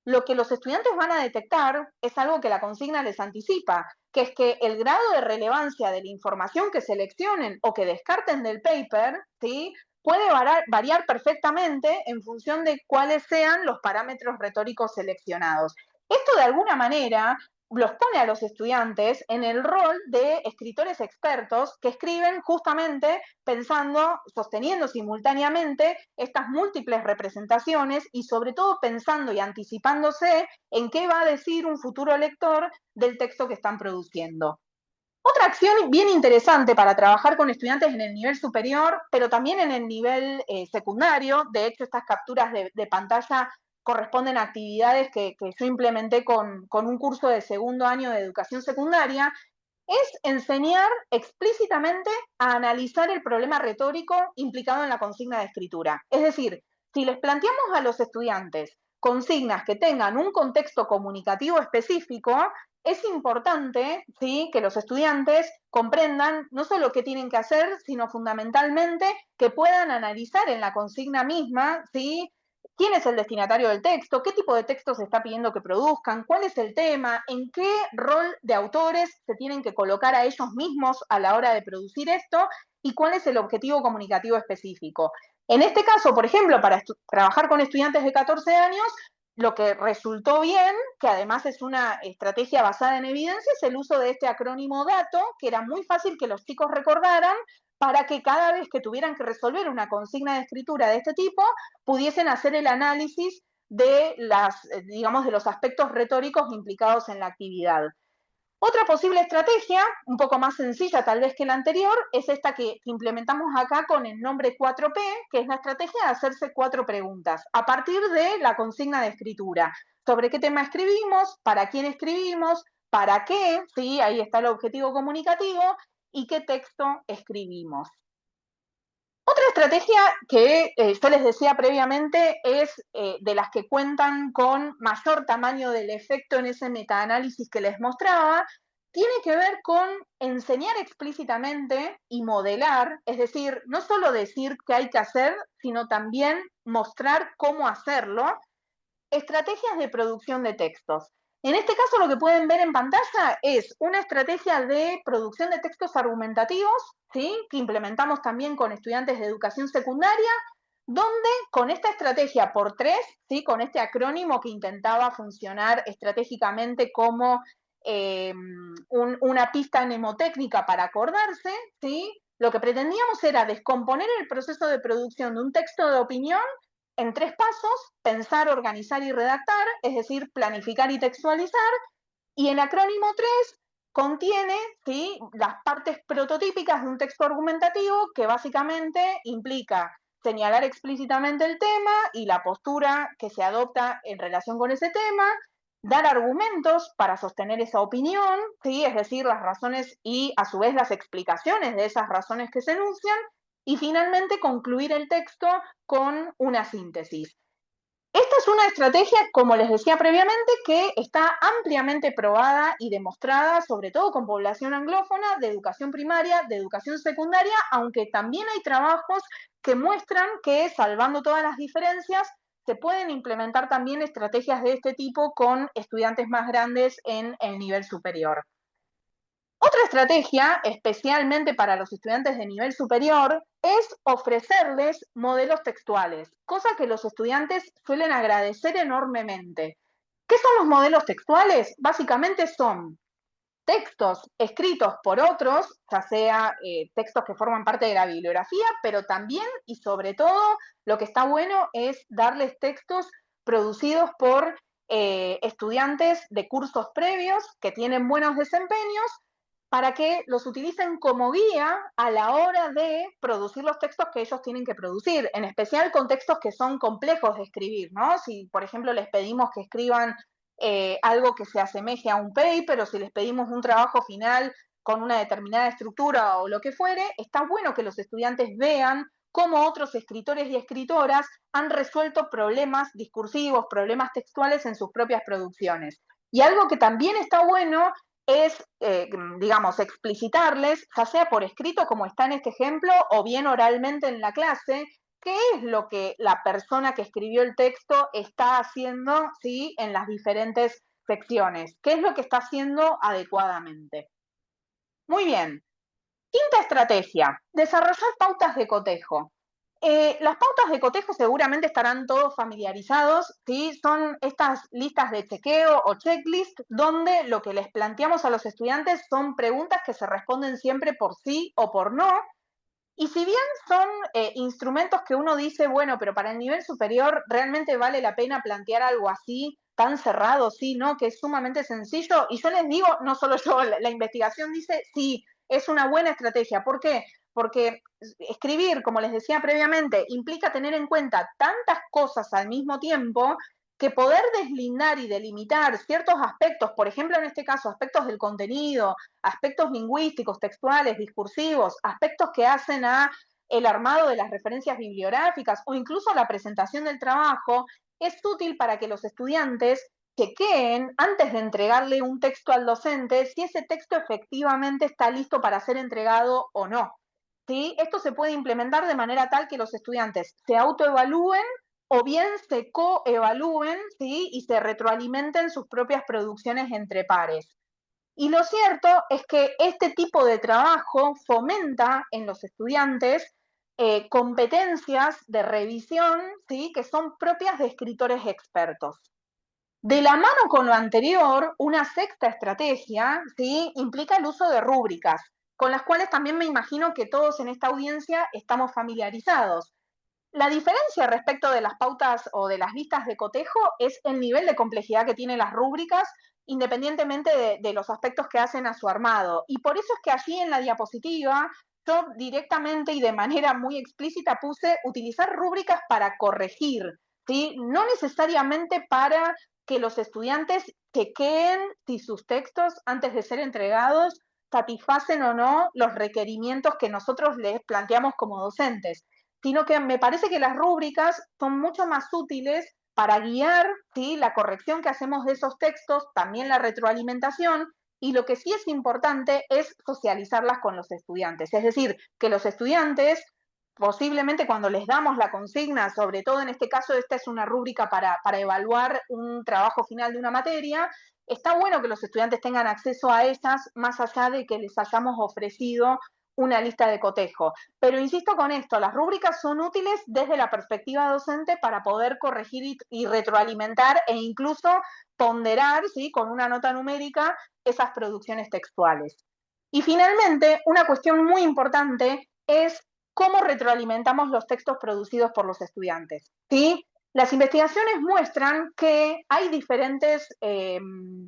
lo que los estudiantes van a detectar es algo que la consigna les anticipa, que es que el grado de relevancia de la información que seleccionen o que descarten del paper, ¿sí?, puede variar perfectamente en función de cuáles sean los parámetros retóricos seleccionados. Esto de alguna manera los pone a los estudiantes en el rol de escritores expertos que escriben justamente pensando, sosteniendo simultáneamente estas múltiples representaciones y sobre todo pensando y anticipándose en qué va a decir un futuro lector del texto que están produciendo. Otra acción bien interesante para trabajar con estudiantes en el nivel superior, pero también en el nivel secundario, de hecho estas capturas de pantalla corresponden a actividades que yo implementé con un curso de segundo año de educación secundaria, es enseñar explícitamente a analizar el problema retórico implicado en la consigna de escritura. Es decir, si les planteamos a los estudiantes consignas que tengan un contexto comunicativo específico, es importante, ¿sí?, que los estudiantes comprendan no solo qué tienen que hacer, sino fundamentalmente que puedan analizar en la consigna misma, ¿sí?, quién es el destinatario del texto, qué tipo de texto se está pidiendo que produzcan, cuál es el tema, en qué rol de autores se tienen que colocar a ellos mismos a la hora de producir esto y cuál es el objetivo comunicativo específico. En este caso, por ejemplo, para trabajar con estudiantes de 14 años, lo que resultó bien, que además es una estrategia basada en evidencia, es el uso de este acrónimo DATO, que era muy fácil que los chicos recordaran para que cada vez que tuvieran que resolver una consigna de escritura de este tipo, pudiesen hacer el análisis de digamos, de los aspectos retóricos implicados en la actividad. Otra posible estrategia, un poco más sencilla tal vez que la anterior, es esta que implementamos acá con el nombre 4P, que es la estrategia de hacerse 4 preguntas a partir de la consigna de escritura. ¿Sobre qué tema escribimos? ¿Para quién escribimos? ¿Para qué? ¿Sí? Ahí está el objetivo comunicativo. ¿Y qué texto escribimos? Otra estrategia que yo les decía previamente es de las que cuentan con mayor tamaño del efecto en ese metaanálisis que les mostraba, tiene que ver con enseñar explícitamente y modelar, es decir, no solo decir qué hay que hacer, sino también mostrar cómo hacerlo, estrategias de producción de textos. En este caso, lo que pueden ver en pantalla es una estrategia de producción de textos argumentativos, ¿sí?, que implementamos también con estudiantes de educación secundaria, donde con esta estrategia por 3, ¿sí?, con este acrónimo que intentaba funcionar estratégicamente como una pista mnemotécnica para acordarse, ¿sí?, lo que pretendíamos era descomponer el proceso de producción de un texto de opinión en 3 pasos: pensar, organizar y redactar, es decir, planificar y textualizar, y el acrónimo 3 contiene, ¿sí?, las partes prototípicas de un texto argumentativo, que básicamente implica señalar explícitamente el tema y la postura que se adopta en relación con ese tema, dar argumentos para sostener esa opinión, ¿sí?, es decir, las razones y a su vez las explicaciones de esas razones que se enuncian, y finalmente concluir el texto con una síntesis. Esta es una estrategia, como les decía previamente, que está ampliamente probada y demostrada, sobre todo con población anglófona, de educación primaria, de educación secundaria, aunque también hay trabajos que muestran que, salvando todas las diferencias, se pueden implementar también estrategias de este tipo con estudiantes más grandes en el nivel superior. Otra estrategia, especialmente para los estudiantes de nivel superior, es ofrecerles modelos textuales, cosa que los estudiantes suelen agradecer enormemente. ¿Qué son los modelos textuales? Básicamente son textos escritos por otros, ya sea textos que forman parte de la bibliografía, pero también y sobre todo lo que está bueno es darles textos producidos por estudiantes de cursos previos que tienen buenos desempeños, para que los utilicen como guía a la hora de producir los textos que ellos tienen que producir, en especial con textos que son complejos de escribir, ¿no? Si, por ejemplo, les pedimos que escriban algo que se asemeje a un paper, o si les pedimos un trabajo final con una determinada estructura o lo que fuere, está bueno que los estudiantes vean cómo otros escritores y escritoras han resuelto problemas discursivos, problemas textuales en sus propias producciones. Y algo que también está bueno es, digamos, explicitarles, ya sea por escrito, como está en este ejemplo, o bien oralmente en la clase, qué es lo que la persona que escribió el texto está haciendo, ¿sí?, en las diferentes secciones, qué es lo que está haciendo adecuadamente. Muy bien. Quinta estrategia, desarrollar pautas de cotejo. Las pautas de cotejo seguramente estarán todos familiarizados, ¿sí? Son estas listas de chequeo o checklist donde lo que les planteamos a los estudiantes son preguntas que se responden siempre por sí o por no. Y si bien son instrumentos que uno dice, bueno, pero para el nivel superior realmente vale la pena plantear algo así, tan cerrado, sí, ¿no?, que es sumamente sencillo. Y yo les digo, no solo yo, la investigación dice, sí, es una buena estrategia. ¿Por qué? Porque escribir, como les decía previamente, implica tener en cuenta tantas cosas al mismo tiempo que poder deslindar y delimitar ciertos aspectos, por ejemplo, en este caso, aspectos del contenido, aspectos lingüísticos, textuales, discursivos, aspectos que hacen a el armado de las referencias bibliográficas o incluso la presentación del trabajo, es útil para que los estudiantes chequeen antes de entregarle un texto al docente si ese texto efectivamente está listo para ser entregado o no. ¿Sí? Esto se puede implementar de manera tal que los estudiantes se autoevalúen o bien se coevalúen, ¿sí? Y se retroalimenten sus propias producciones entre pares. Y lo cierto es que este tipo de trabajo fomenta en los estudiantes competencias de revisión, ¿sí? Que son propias de escritores expertos. De la mano con lo anterior, una sexta estrategia, ¿sí? Implica el uso de rúbricas, con las cuales también me imagino que todos en esta audiencia estamos familiarizados. La diferencia respecto de las pautas o de las listas de cotejo es el nivel de complejidad que tienen las rúbricas, independientemente de los aspectos que hacen a su armado. Y por eso es que allí en la diapositiva yo directamente y de manera muy explícita puse utilizar rúbricas para corregir, ¿sí? No necesariamente para que los estudiantes chequeen si sus textos antes de ser entregados satisfacen o no los requerimientos que nosotros les planteamos como docentes, sino que me parece que las rúbricas son mucho más útiles para guiar, ¿sí? La corrección que hacemos de esos textos, también la retroalimentación, y lo que sí es importante es socializarlas con los estudiantes. Es decir, que los estudiantes, posiblemente cuando les damos la consigna, sobre todo en este caso, esta es una rúbrica para evaluar un trabajo final de una materia, está bueno que los estudiantes tengan acceso a esas, más allá de que les hayamos ofrecido una lista de cotejo. Pero insisto con esto, las rúbricas son útiles desde la perspectiva docente para poder corregir y retroalimentar e incluso ponderar, ¿sí? Con una nota numérica esas producciones textuales. Y finalmente, una cuestión muy importante es cómo retroalimentamos los textos producidos por los estudiantes, ¿sí? Las investigaciones muestran que hay diferentes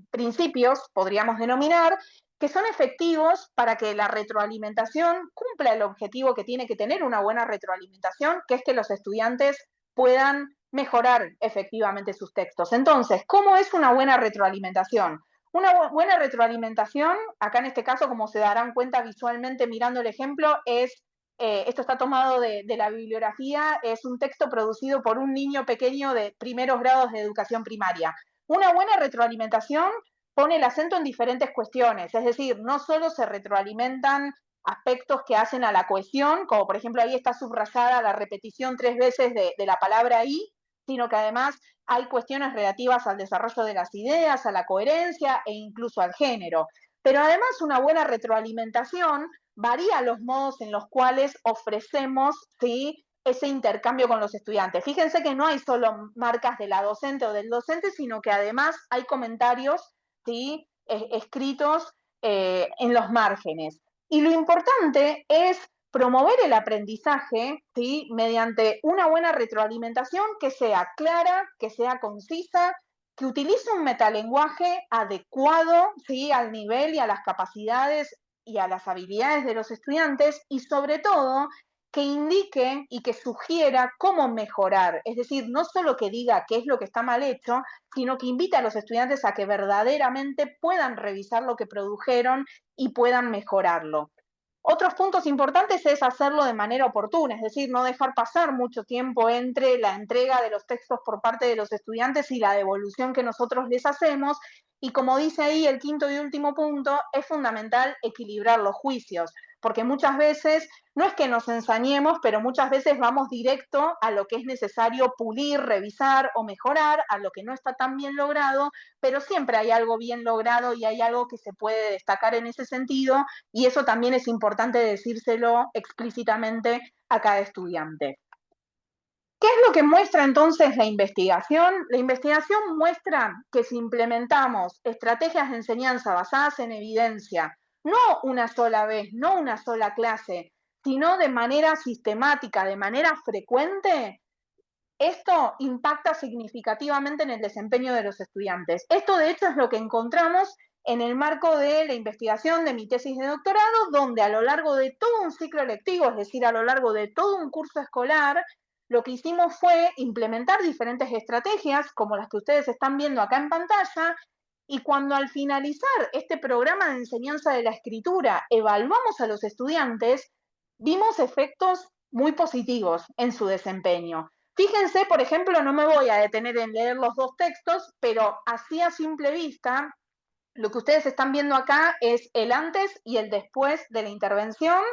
principios, podríamos denominar, que son efectivos para que la retroalimentación cumpla el objetivo que tiene que tener una buena retroalimentación, que es que los estudiantes puedan mejorar efectivamente sus textos. Entonces, ¿cómo es una buena retroalimentación? Una buena retroalimentación, acá en este caso, como se darán cuenta visualmente mirando el ejemplo, es, esto está tomado de la bibliografía, es un texto producido por un niño pequeño de primeros grados de educación primaria. Una buena retroalimentación pone el acento en diferentes cuestiones, es decir, no solo se retroalimentan aspectos que hacen a la cohesión, como por ejemplo ahí está subrayada la repetición 3 veces de la palabra y, sino que además hay cuestiones relativas al desarrollo de las ideas, a la coherencia e incluso al género. Pero además una buena retroalimentación varía los modos en los cuales ofrecemos, ¿sí?, ese intercambio con los estudiantes. Fíjense que no hay solo marcas de la docente o del docente, sino que además hay comentarios, ¿sí?, escritos en los márgenes. Y lo importante es promover el aprendizaje, ¿sí?, mediante una buena retroalimentación que sea clara, que sea concisa, que utilice un metalenguaje adecuado, ¿sí?, al nivel y a las capacidades y a las habilidades de los estudiantes, y sobre todo que indique y que sugiera cómo mejorar. Es decir, no solo que diga qué es lo que está mal hecho, sino que invite a los estudiantes a que verdaderamente puedan revisar lo que produjeron y puedan mejorarlo. Otros puntos importantes es hacerlo de manera oportuna, es decir, no dejar pasar mucho tiempo entre la entrega de los textos por parte de los estudiantes y la devolución que nosotros les hacemos. Y como dice ahí el quinto y último punto, es fundamental equilibrar los juicios, porque muchas veces no es que nos ensañemos, pero muchas veces vamos directo a lo que es necesario pulir, revisar o mejorar, a lo que no está tan bien logrado, pero siempre hay algo bien logrado y hay algo que se puede destacar en ese sentido, y eso también es importante decírselo explícitamente a cada estudiante. ¿Qué es lo que muestra entonces la investigación? La investigación muestra que si implementamos estrategias de enseñanza basadas en evidencia, no una sola vez, no una sola clase, sino de manera sistemática, de manera frecuente, esto impacta significativamente en el desempeño de los estudiantes. Esto, de hecho, es lo que encontramos en el marco de la investigación de mi tesis de doctorado, donde a lo largo de todo un ciclo lectivo, es decir, a lo largo de todo un curso escolar, lo que hicimos fue implementar diferentes estrategias, como las que ustedes están viendo acá en pantalla, y cuando al finalizar este programa de enseñanza de la escritura evaluamos a los estudiantes, vimos efectos muy positivos en su desempeño. Fíjense, por ejemplo, no me voy a detener en leer los dos textos, pero así a simple vista, lo que ustedes están viendo acá es el antes y el después de la intervención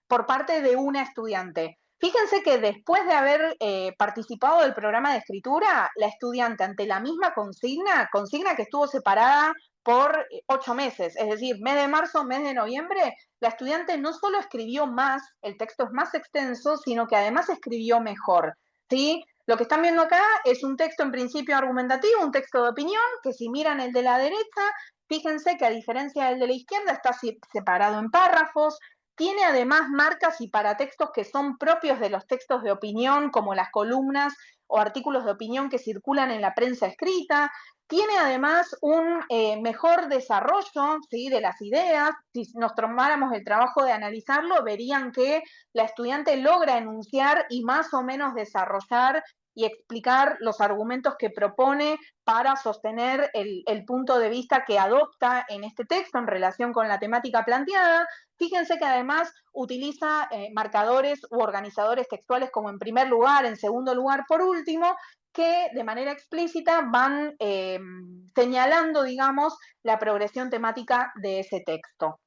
por parte de una estudiante. Fíjense que después de haber participado del programa de escritura, la estudiante ante la misma consigna que estuvo separada por 8 meses, es decir, mes de marzo, mes de noviembre, la estudiante no solo escribió más, el texto es más extenso, sino que además escribió mejor, ¿sí? Lo que están viendo acá es un texto en principio argumentativo, un texto de opinión, que si miran el de la derecha, fíjense que a diferencia del de la izquierda está separado en párrafos, tiene además marcas y paratextos que son propios de los textos de opinión, como las columnas o artículos de opinión que circulan en la prensa escrita, tiene además un mejor desarrollo, ¿sí?, de las ideas. Si nos tomáramos el trabajo de analizarlo, verían que la estudiante logra enunciar y más o menos desarrollar y explicar los argumentos que propone para sostener el punto de vista que adopta en este texto en relación con la temática planteada. Fíjense que además utiliza marcadores u organizadores textuales como en primer lugar, en segundo lugar, por último, que de manera explícita van señalando, digamos, la progresión temática de ese texto.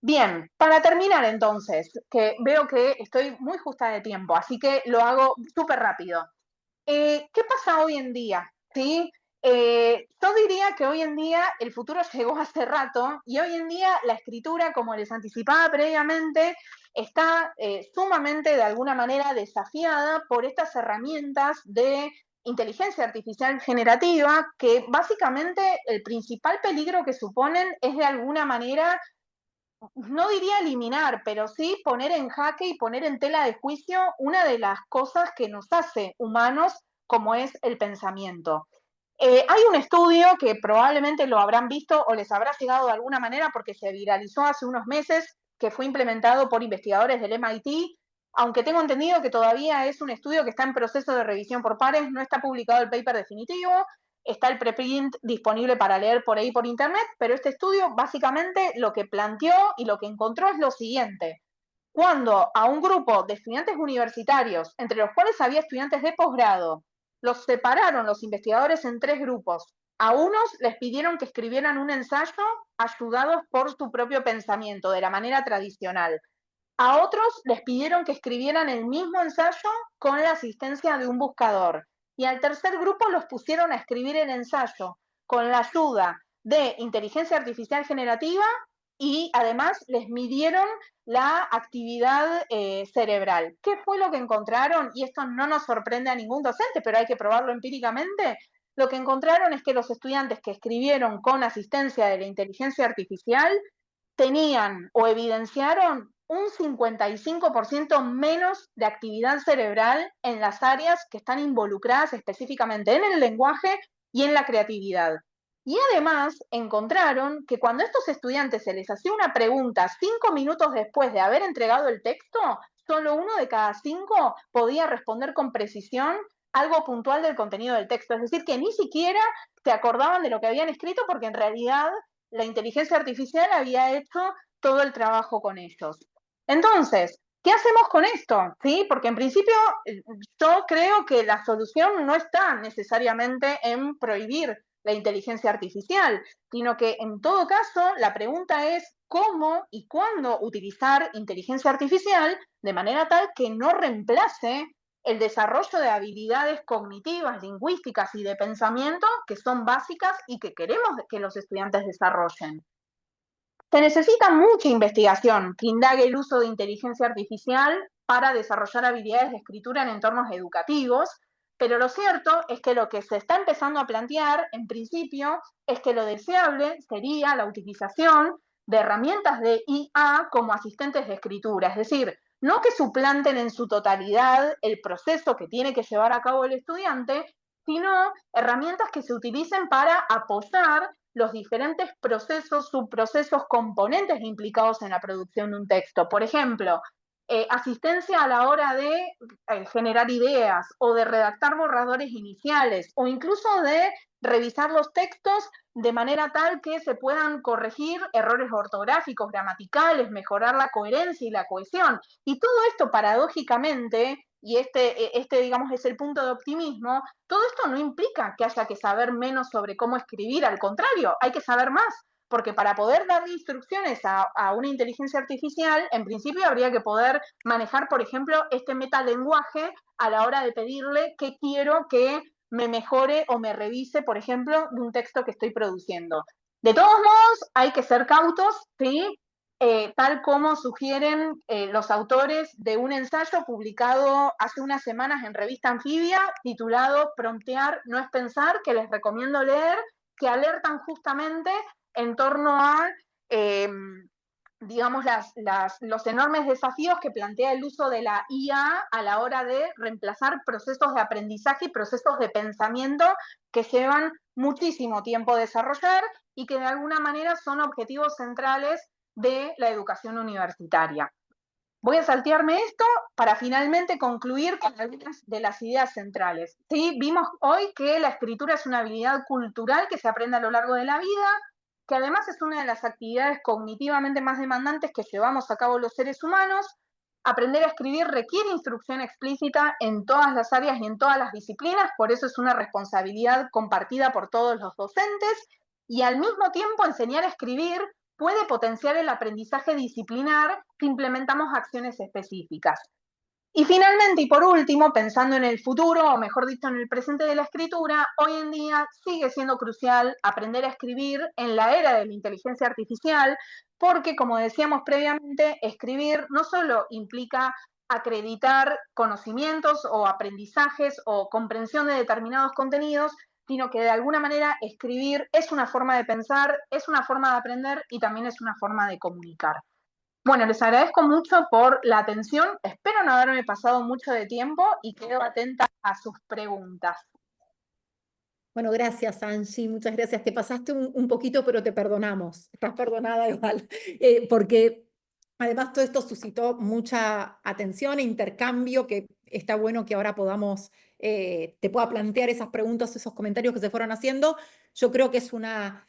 Bien, para terminar entonces, que veo que estoy muy justa de tiempo, así que lo hago súper rápido. ¿Qué pasa hoy en día? ¿Sí? Yo diría que hoy en día el futuro llegó hace rato y hoy en día la escritura, como les anticipaba previamente, está sumamente de alguna manera desafiada por estas herramientas de inteligencia artificial generativa que básicamente el principal peligro que suponen es de alguna manera, no diría eliminar, pero sí poner en jaque y poner en tela de juicio una de las cosas que nos hace humanos, como es el pensamiento. Hay un estudio que probablemente lo habrán visto o les habrá llegado de alguna manera porque se viralizó hace unos meses, que fue implementado por investigadores del MIT, aunque tengo entendido que todavía es un estudio que está en proceso de revisión por pares, no está publicado el paper definitivo, está el preprint disponible para leer por ahí por internet, pero este estudio básicamente lo que planteó y lo que encontró es lo siguiente. Cuando a un grupo de estudiantes universitarios, entre los cuales había estudiantes de posgrado, los separaron los investigadores en 3 grupos. A unos les pidieron que escribieran un ensayo ayudados por su propio pensamiento, de la manera tradicional. A otros les pidieron que escribieran el mismo ensayo con la asistencia de un buscador. Y al tercer grupo los pusieron a escribir el ensayo con la ayuda de inteligencia artificial generativa y además les midieron la actividad cerebral. ¿Qué fue lo que encontraron? Y esto no nos sorprende a ningún docente, pero hay que probarlo empíricamente. Lo que encontraron es que los estudiantes que escribieron con asistencia de la inteligencia artificial tenían o evidenciaron un 55% menos de actividad cerebral en las áreas que están involucradas específicamente en el lenguaje y en la creatividad. Y además encontraron que cuando a estos estudiantes se les hacía una pregunta 5 minutos después de haber entregado el texto, solo 1 de cada 5 podía responder con precisión algo puntual del contenido del texto. Es decir, que ni siquiera se acordaban de lo que habían escrito porque en realidad la inteligencia artificial había hecho todo el trabajo con ellos. Entonces, ¿qué hacemos con esto? ¿Sí? Porque en principio yo creo que la solución no está necesariamente en prohibir la inteligencia artificial, sino que en todo caso la pregunta es cómo y cuándo utilizar inteligencia artificial de manera tal que no reemplace el desarrollo de habilidades cognitivas, lingüísticas y de pensamiento que son básicas y que queremos que los estudiantes desarrollen. Se necesita mucha investigación que indague el uso de inteligencia artificial para desarrollar habilidades de escritura en entornos educativos, pero lo cierto es que lo que se está empezando a plantear, en principio, es que lo deseable sería la utilización de herramientas de IA como asistentes de escritura, es decir, no que suplanten en su totalidad el proceso que tiene que llevar a cabo el estudiante, sino herramientas que se utilicen para apoyar los diferentes procesos, subprocesos, componentes implicados en la producción de un texto. Por ejemplo, asistencia a la hora de generar ideas o de redactar borradores iniciales o incluso de revisar los textos de manera tal que se puedan corregir errores ortográficos, gramaticales, mejorar la coherencia y la cohesión. Y todo esto paradójicamente y este, digamos, es el punto de optimismo, todo esto no implica que haya que saber menos sobre cómo escribir, al contrario, hay que saber más, porque para poder darle instrucciones a una inteligencia artificial, en principio habría que poder manejar, por ejemplo, este metalenguaje a la hora de pedirle qué quiero que me mejore o me revise, por ejemplo, de un texto que estoy produciendo. De todos modos, hay que ser cautos, ¿sí? Tal como sugieren los autores de un ensayo publicado hace unas semanas en Revista Anfibia, titulado Promptear no es pensar, que les recomiendo leer, que alertan justamente en torno a, digamos, los enormes desafíos que plantea el uso de la IA a la hora de reemplazar procesos de aprendizaje y procesos de pensamiento que llevan muchísimo tiempo desarrollar y que de alguna manera son objetivos centrales de la educación universitaria. Voy a saltearme esto para finalmente concluir con algunas de las ideas centrales. ¿Sí? Vimos hoy que la escritura es una habilidad cultural que se aprende a lo largo de la vida, que además es una de las actividades cognitivamente más demandantes que llevamos a cabo los seres humanos. Aprender a escribir requiere instrucción explícita en todas las áreas y en todas las disciplinas, por eso es una responsabilidad compartida por todos los docentes, y al mismo tiempo enseñar a escribir puede potenciar el aprendizaje disciplinar si implementamos acciones específicas. Y finalmente, y por último, pensando en el futuro, o mejor dicho, en el presente de la escritura, hoy en día sigue siendo crucial aprender a escribir en la era de la inteligencia artificial, porque, como decíamos previamente, escribir no solo implica acreditar conocimientos o aprendizajes o comprensión de determinados contenidos, sino que de alguna manera escribir es una forma de pensar, es una forma de aprender y también es una forma de comunicar. Bueno, les agradezco mucho por la atención, espero no haberme pasado mucho de tiempo y quedo atenta a sus preguntas. Bueno, gracias, Angie, muchas gracias. Te pasaste un poquito, pero te perdonamos. Estás perdonada igual, porque además todo esto suscitó mucha atención e intercambio, que está bueno que ahora podamos, te pueda plantear esas preguntas, esos comentarios que se fueron haciendo. Yo creo que es una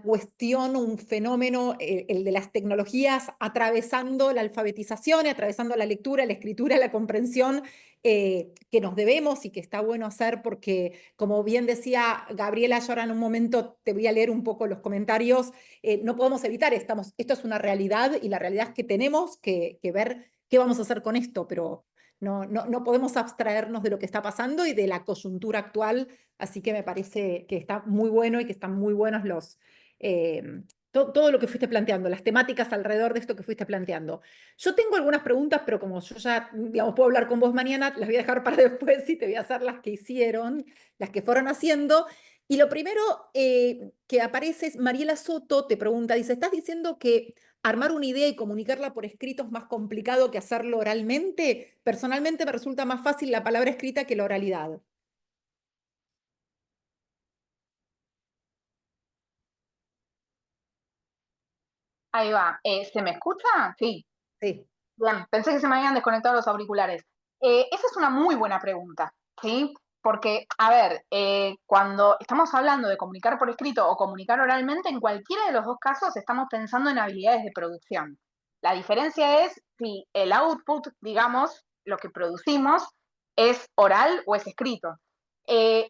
cuestión, un fenómeno, el de las tecnologías atravesando la alfabetización, atravesando la lectura, la escritura, la comprensión, que nos debemos y que está bueno hacer porque, como bien decía Gabriela, yo ahora en un momento te voy a leer un poco los comentarios, no podemos evitar, esto es una realidad y la realidad es que tenemos que ver qué vamos a hacer con esto, pero no podemos abstraernos de lo que está pasando y de la coyuntura actual, así que me parece que está muy bueno y que están muy buenos todo lo que fuiste planteando, las temáticas alrededor de esto que fuiste planteando. Yo tengo algunas preguntas, pero como yo ya, digamos, puedo hablar con vos mañana, las voy a dejar para después y te voy a hacer las que hicieron, las que fueron haciendo. Y lo primero que aparece es Mariela Soto, te pregunta, dice, ¿estás diciendo que armar una idea y comunicarla por escrito es más complicado que hacerlo oralmente? Personalmente me resulta más fácil la palabra escrita que la oralidad. Ahí va, ¿se me escucha? Sí. Sí. Bien, pensé que se me habían desconectado los auriculares. Esa es una muy buena pregunta, ¿sí? Porque, a ver, cuando estamos hablando de comunicar por escrito o comunicar oralmente, en cualquiera de los dos casos estamos pensando en habilidades de producción. La diferencia es si el output, digamos, lo que producimos, es oral o es escrito.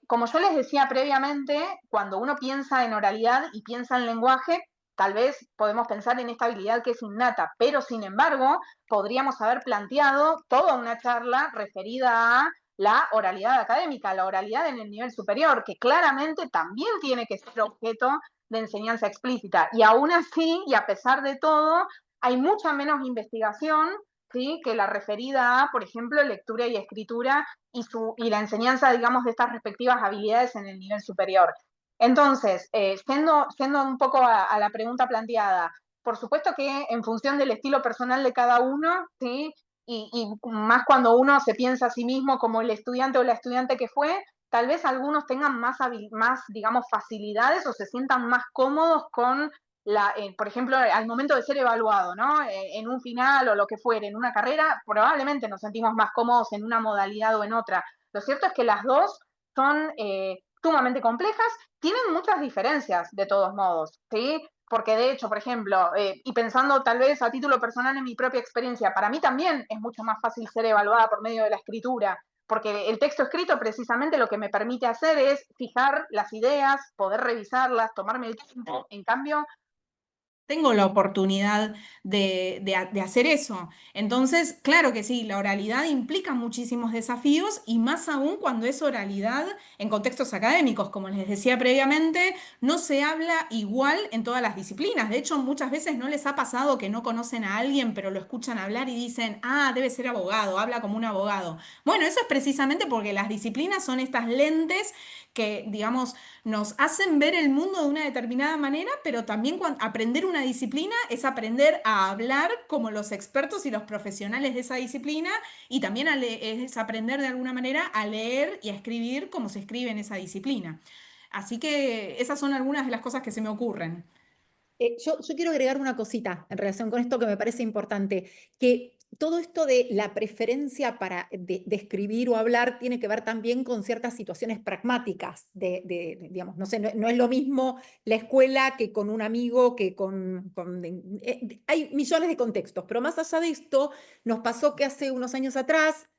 Como yo les decía previamente, cuando uno piensa en oralidad y piensa en lenguaje, tal vez podemos pensar en esta habilidad que es innata, pero sin embargo, podríamos haber planteado toda una charla referida a la oralidad académica, la oralidad en el nivel superior, que claramente también tiene que ser objeto de enseñanza explícita. Y aún así, y a pesar de todo, hay mucha menos investigación, ¿sí?, que la referida a, por ejemplo, lectura y escritura y la enseñanza, digamos, de estas respectivas habilidades en el nivel superior. Entonces, siendo un poco a la pregunta planteada, por supuesto que en función del estilo personal de cada uno, ¿sí? Y más cuando uno se piensa a sí mismo como el estudiante o la estudiante que fue, tal vez algunos tengan más, digamos, facilidades o se sientan más cómodos con por ejemplo, al momento de ser evaluado, ¿no? En un final o lo que fuere, en una carrera, probablemente nos sentimos más cómodos en una modalidad o en otra. Lo cierto es que las dos son sumamente complejas, tienen muchas diferencias de todos modos, ¿sí? porque de hecho, por ejemplo, y pensando tal vez a título personal en mi propia experiencia, para mí también es mucho más fácil ser evaluada por medio de la escritura, porque el texto escrito precisamente lo que me permite hacer es fijar las ideas, poder revisarlas, tomarme el tiempo. En cambio, tengo la oportunidad de hacer eso. Entonces, claro que sí, la oralidad implica muchísimos desafíos y más aún cuando es oralidad en contextos académicos. Como les decía previamente, no se habla igual en todas las disciplinas. De hecho, muchas veces no les ha pasado que no conocen a alguien, pero lo escuchan hablar y dicen, ah, debe ser abogado, habla como un abogado. Bueno, eso es precisamente porque las disciplinas son estas lentes que, digamos, nos hacen ver el mundo de una determinada manera, pero también aprender una disciplina es aprender a hablar como los expertos y los profesionales de esa disciplina y también es aprender de alguna manera a leer y a escribir como se escribe en esa disciplina. Así que esas son algunas de las cosas que se me ocurren. Yo quiero agregar una cosita en relación con esto que me parece importante, que todo esto de la preferencia para de escribir o hablar tiene que ver también con ciertas situaciones pragmáticas, digamos, no sé, no es lo mismo la escuela que con un amigo, que hay millones de contextos, pero más allá de esto, nos pasó que hace unos años atrás,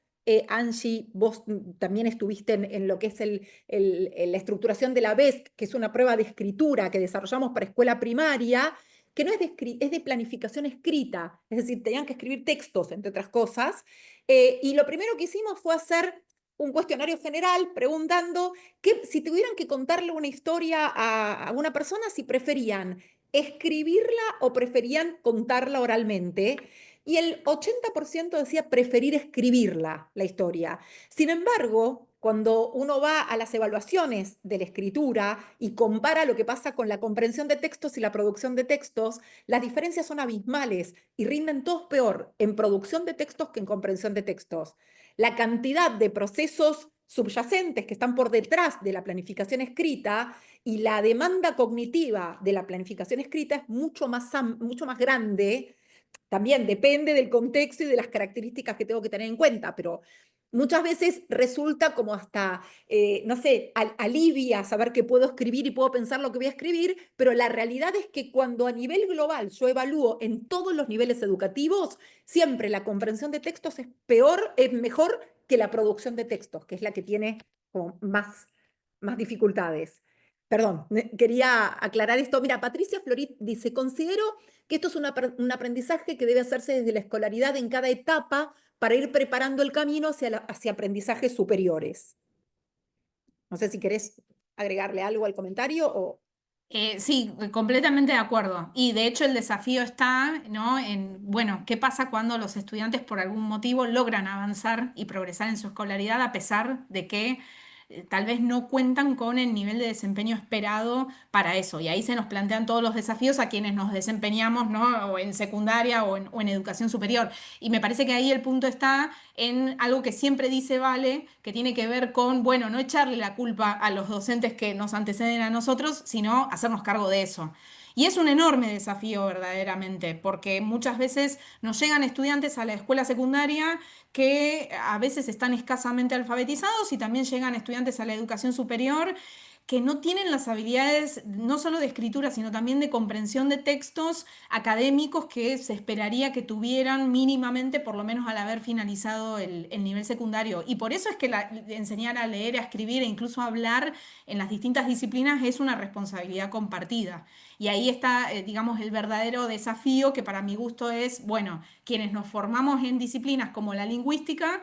Angie, vos también estuviste en lo que es la estructuración de la BESC, que es una prueba de escritura que desarrollamos para escuela primaria, que no es es de planificación escrita, es decir, tenían que escribir textos, entre otras cosas, y lo primero que hicimos fue hacer un cuestionario general preguntando que si tuvieran que contarle una historia a una persona, si preferían escribirla o preferían contarla oralmente. Y el 80% decía preferir escribirla, la historia. Sin embargo, cuando uno va a las evaluaciones de la escritura y compara lo que pasa con la comprensión de textos y la producción de textos, las diferencias son abismales y rinden todos peor en producción de textos que en comprensión de textos. La cantidad de procesos subyacentes que están por detrás de la planificación escrita y la demanda cognitiva de la planificación escrita es mucho más grande. También depende del contexto y de las características que tengo que tener en cuenta, pero muchas veces resulta como hasta, no sé, alivia saber que puedo escribir y puedo pensar lo que voy a escribir, pero la realidad es que cuando a nivel global yo evalúo en todos los niveles educativos, siempre la comprensión de textos es mejor que la producción de textos, que es la que tiene como más dificultades. Perdón, quería aclarar esto. Mira, Patricia Florit dice, considero que esto es un aprendizaje que debe hacerse desde la escolaridad en cada etapa para ir preparando el camino hacia aprendizajes superiores. No sé si querés agregarle algo al comentario o... Sí, completamente de acuerdo. Y de hecho el desafío está, ¿no? En, bueno, ¿qué pasa cuando los estudiantes por algún motivo logran avanzar y progresar en su escolaridad a pesar de que tal vez no cuentan con el nivel de desempeño esperado para eso? Y ahí se nos plantean todos los desafíos a quienes nos desempeñamos, ¿no? O en secundaria o en educación superior. Y me parece que ahí el punto está en algo que siempre dice Vale, que tiene que ver con, bueno, no echarle la culpa a los docentes que nos anteceden a nosotros, sino hacernos cargo de eso. Y es un enorme desafío verdaderamente, porque muchas veces nos llegan estudiantes a la escuela secundaria que a veces están escasamente alfabetizados y también llegan estudiantes a la educación superior que no tienen las habilidades no solo de escritura, sino también de comprensión de textos académicos que se esperaría que tuvieran mínimamente, por lo menos al haber finalizado el nivel secundario. Y por eso es que enseñar a leer, a escribir e incluso a hablar en las distintas disciplinas es una responsabilidad compartida. Y ahí está, digamos, el verdadero desafío que para mi gusto es, bueno, quienes nos formamos en disciplinas como la lingüística,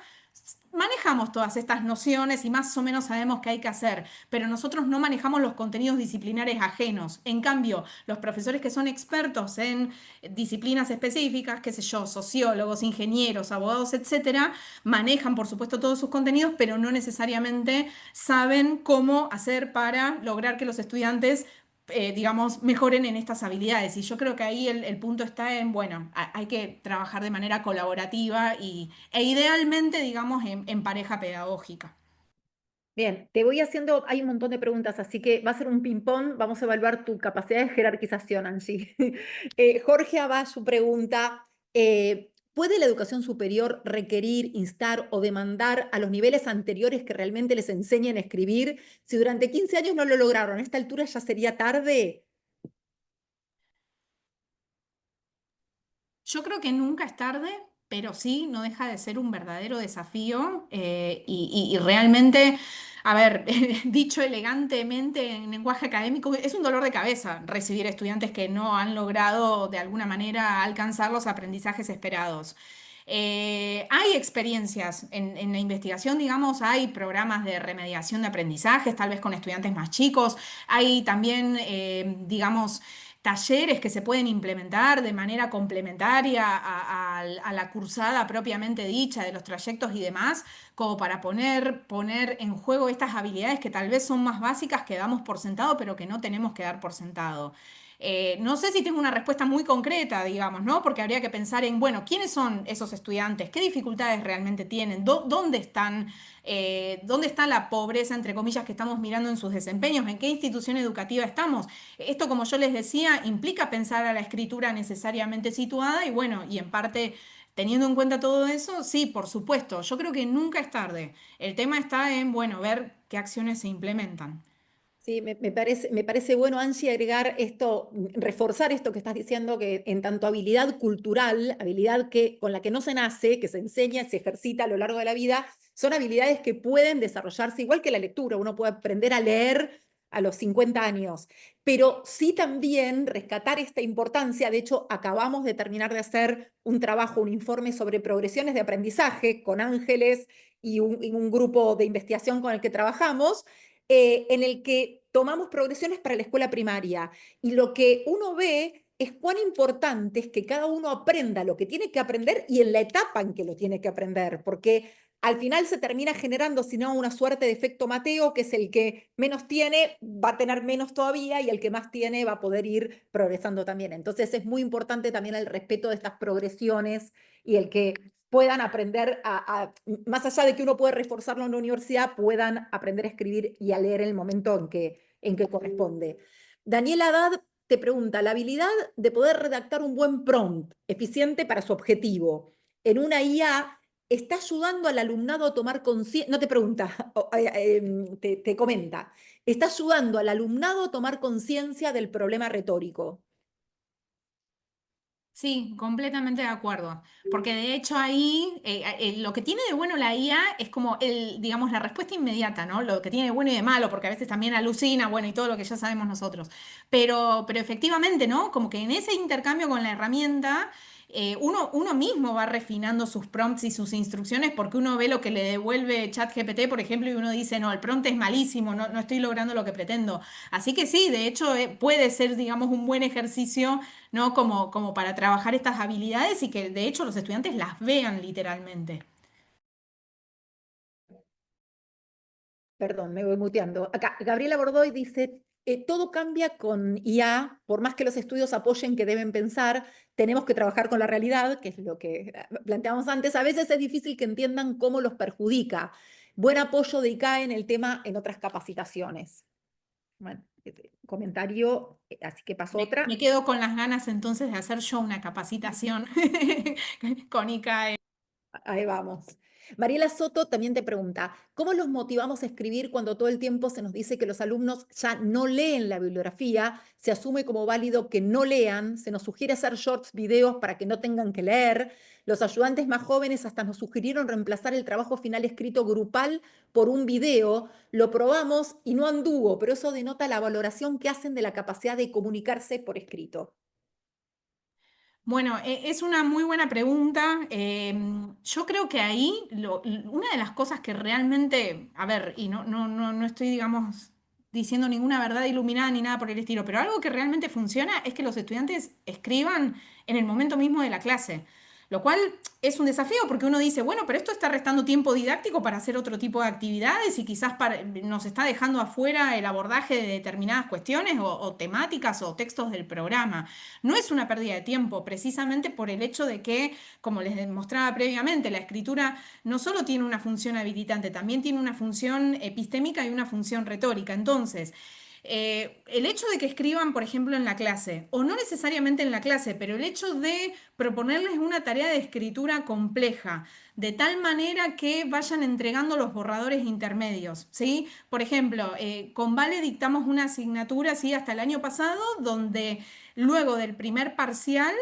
manejamos todas estas nociones y más o menos sabemos qué hay que hacer, pero nosotros no manejamos los contenidos disciplinares ajenos. En cambio, los profesores que son expertos en disciplinas específicas, qué sé yo, sociólogos, ingenieros, abogados, etcétera, manejan por supuesto todos sus contenidos, pero no necesariamente saben cómo hacer para lograr que los estudiantes digamos, mejoren en estas habilidades. Y yo creo que ahí el punto está en, bueno, hay que trabajar de manera colaborativa e idealmente, digamos, en pareja pedagógica. Bien, te voy haciendo, hay un montón de preguntas, así que va a ser un ping-pong, vamos a evaluar tu capacidad de jerarquización, Angie. Jorge Abayu pregunta, ¿puede la educación superior requerir, instar o demandar a los niveles anteriores que realmente les enseñen a escribir? Si durante 15 años no lo lograron, ¿a esta altura ya sería tarde? Yo creo que nunca es tarde, pero sí no deja de ser un verdadero desafío y realmente, a ver, dicho elegantemente en lenguaje académico, es un dolor de cabeza recibir estudiantes que no han logrado de alguna manera alcanzar los aprendizajes esperados. Hay experiencias en la investigación, digamos, hay programas de remediación de aprendizajes, tal vez con estudiantes más chicos, hay también, digamos, talleres que se pueden implementar de manera complementaria a la cursada propiamente dicha de los trayectos y demás, como para poner en juego estas habilidades que tal vez son más básicas que damos por sentado, pero que no tenemos que dar por sentado. No sé si tengo una respuesta muy concreta, digamos, ¿no? Porque habría que pensar en, bueno, ¿quiénes son esos estudiantes? ¿Qué dificultades realmente tienen? ¿Dónde están? ¿Dónde está la pobreza, entre comillas, que estamos mirando en sus desempeños? ¿En qué institución educativa estamos? Esto, como yo les decía, implica pensar a la escritura necesariamente situada y bueno, y en parte, teniendo en cuenta todo eso, sí, por supuesto, yo creo que nunca es tarde. El tema está en, bueno, ver qué acciones se implementan. Sí, me parece bueno, Angie, agregar esto, reforzar esto que estás diciendo, que en tanto habilidad cultural, habilidad con la que no se nace, que se enseña, se ejercita a lo largo de la vida, son habilidades que pueden desarrollarse igual que la lectura. Uno puede aprender a leer a los 50 años, pero sí también rescatar esta importancia. De hecho, acabamos de terminar de hacer un trabajo, un informe sobre progresiones de aprendizaje con Ángeles y un grupo de investigación con el que trabajamos, en el que tomamos progresiones para la escuela primaria y lo que uno ve es cuán importante es que cada uno aprenda lo que tiene que aprender y en la etapa en que lo tiene que aprender, porque al final se termina generando, si no, una suerte de efecto Mateo, que es el que menos tiene, va a tener menos todavía y el que más tiene va a poder ir progresando también. Entonces es muy importante también el respeto de estas progresiones y el que puedan aprender más allá de que uno puede reforzarlo en la universidad, puedan aprender a escribir y a leer en el momento en que corresponde. Daniela Haddad te pregunta, la habilidad de poder redactar un buen prompt eficiente para su objetivo en una IA está ayudando al alumnado a tomar conciencia, no te pregunta, te comenta, está ayudando al alumnado a tomar conciencia del problema retórico. Sí, completamente de acuerdo. Porque de hecho ahí lo que tiene de bueno la IA es como digamos, la respuesta inmediata, ¿no? Lo que tiene de bueno y de malo, porque a veces también alucina, bueno, y todo lo que ya sabemos nosotros. Pero efectivamente, ¿no? Como que en ese intercambio con la herramienta, uno mismo va refinando sus prompts y sus instrucciones porque uno ve lo que le devuelve ChatGPT, por ejemplo, y uno dice, no, el prompt es malísimo, no estoy logrando lo que pretendo. Así que sí, de hecho, puede ser, digamos, un buen ejercicio, ¿no? Como para trabajar estas habilidades y que de hecho los estudiantes las vean literalmente. Perdón, me voy muteando. Acá, Gabriela Bordoy dice, todo cambia con IA, por más que los estudios apoyen que deben pensar, tenemos que trabajar con la realidad, que es lo que planteamos antes. A veces es difícil que entiendan cómo los perjudica. Buen apoyo de ICAE en el tema en otras capacitaciones. Bueno, comentario, así que pasó Me otra. quedo con las ganas entonces de hacer yo una capacitación con ICAE. Ahí vamos. Mariela Soto también te pregunta, ¿cómo los motivamos a escribir cuando todo el tiempo se nos dice que los alumnos ya no leen la bibliografía, se asume como válido que no lean, se nos sugiere hacer shorts, videos para que no tengan que leer? Los ayudantes más jóvenes hasta nos sugirieron reemplazar el trabajo final escrito grupal por un video. Lo probamos y no anduvo, pero eso denota la valoración que hacen de la capacidad de comunicarse por escrito. Bueno, es una muy buena pregunta. Yo creo que ahí una de las cosas que realmente, a ver, y no estoy, digamos, diciendo ninguna verdad iluminada ni nada por el estilo, pero algo que realmente funciona es que los estudiantes escriban en el momento mismo de la clase, lo cual es un desafío porque uno dice, bueno, pero esto está restando tiempo didáctico para hacer otro tipo de actividades y quizás nos está dejando afuera el abordaje de determinadas cuestiones o temáticas o textos del programa. No es una pérdida de tiempo, precisamente por el hecho de que, como les demostraba previamente, la escritura no solo tiene una función habilitante, también tiene una función epistémica y una función retórica. Entonces, el hecho de que escriban, por ejemplo, en la clase, o no necesariamente en la clase, pero el hecho de proponerles una tarea de escritura compleja, de tal manera que vayan entregando los borradores intermedios, ¿sí? Por ejemplo, con Vale dictamos una asignatura, ¿sí? Hasta el año pasado, donde luego del primer parcial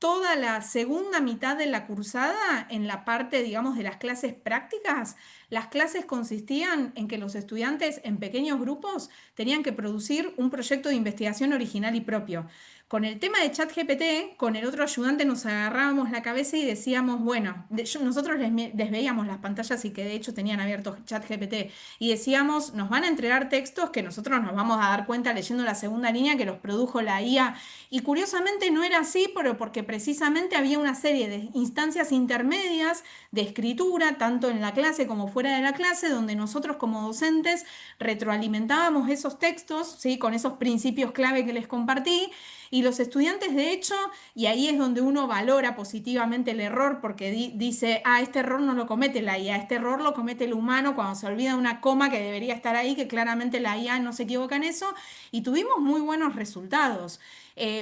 toda la segunda mitad de la cursada, en la parte, digamos, de las clases prácticas, las clases consistían en que los estudiantes en pequeños grupos tenían que producir un proyecto de investigación original y propio. Con el tema de ChatGPT, con el otro ayudante nos agarrábamos la cabeza y decíamos, bueno, nosotros les veíamos las pantallas y que de hecho tenían abierto ChatGPT y decíamos, nos van a entregar textos que nosotros nos vamos a dar cuenta leyendo la segunda línea que los produjo la IA. Y curiosamente no era así, pero porque precisamente había una serie de instancias intermedias de escritura, tanto en la clase como fuera de la clase, donde nosotros como docentes retroalimentábamos esos textos, ¿sí? Con esos principios clave que les compartí. Y los estudiantes, de hecho, y ahí es donde uno valora positivamente el error, porque dice, este error no lo comete la IA, este error lo comete el humano cuando se olvida una coma que debería estar ahí, que claramente la IA no se equivoca en eso, y tuvimos muy buenos resultados.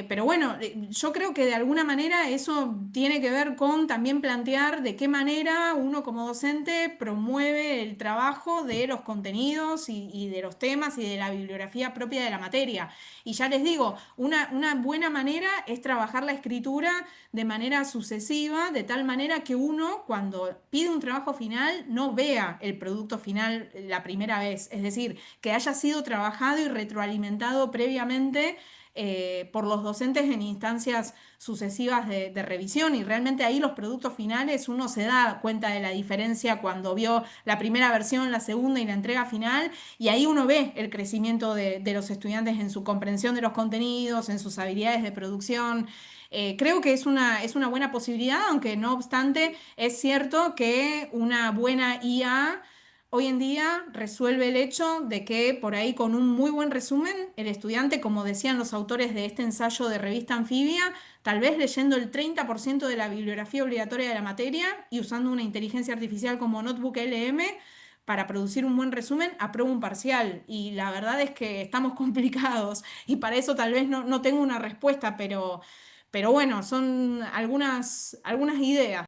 Pero bueno, yo creo que de alguna manera eso tiene que ver con también plantear de qué manera uno como docente promueve el trabajo de los contenidos y de los temas y de la bibliografía propia de la materia. Y ya les digo, una buena manera es trabajar la escritura de manera sucesiva, de tal manera que uno cuando pide un trabajo final no vea el producto final la primera vez. Es decir, que haya sido trabajado y retroalimentado previamente por los docentes en instancias sucesivas de revisión y realmente ahí los productos finales uno se da cuenta de la diferencia cuando vio la primera versión, la segunda y la entrega final y ahí uno ve el crecimiento de los estudiantes en su comprensión de los contenidos, en sus habilidades de producción. Creo que es una buena posibilidad, aunque no obstante es cierto que una buena IA hoy en día resuelve el hecho de que por ahí con un muy buen resumen, el estudiante, como decían los autores de este ensayo de revista Anfibia, tal vez leyendo el 30% de la bibliografía obligatoria de la materia y usando una inteligencia artificial como Notebook LM para producir un buen resumen, aprueba un parcial. Y la verdad es que estamos complicados y para eso tal vez no tengo una respuesta, pero bueno, son algunas ideas.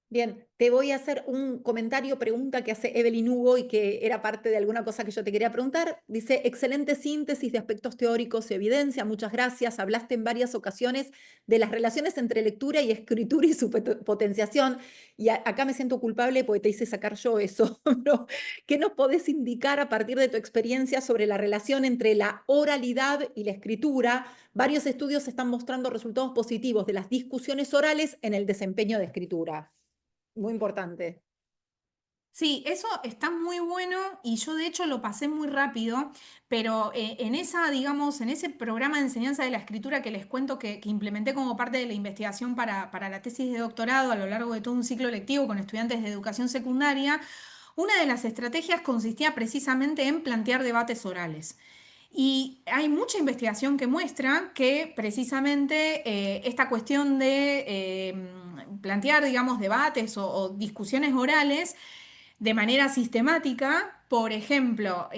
Bien, te voy a hacer un comentario, pregunta que hace Evelyn Hugo y que era parte de alguna cosa que yo te quería preguntar. Dice, excelente síntesis de aspectos teóricos y evidencia, muchas gracias. Hablaste en varias ocasiones de las relaciones entre lectura y escritura y su potenciación. Y acá me siento culpable porque te hice sacar yo eso. ¿No? ¿Qué nos podés indicar a partir de tu experiencia sobre la relación entre la oralidad y la escritura? Varios estudios están mostrando resultados positivos de las discusiones orales en el desempeño de escritura. Muy importante. Sí, eso está muy bueno y yo de hecho lo pasé muy rápido, pero en esa, digamos, en ese programa de enseñanza de la escritura que les cuento que implementé como parte de la investigación para la tesis de doctorado a lo largo de todo un ciclo lectivo con estudiantes de educación secundaria, una de las estrategias consistía precisamente en plantear debates orales. Y hay mucha investigación que muestra que precisamente esta cuestión de plantear, digamos, debates o discusiones orales de manera sistemática, por ejemplo,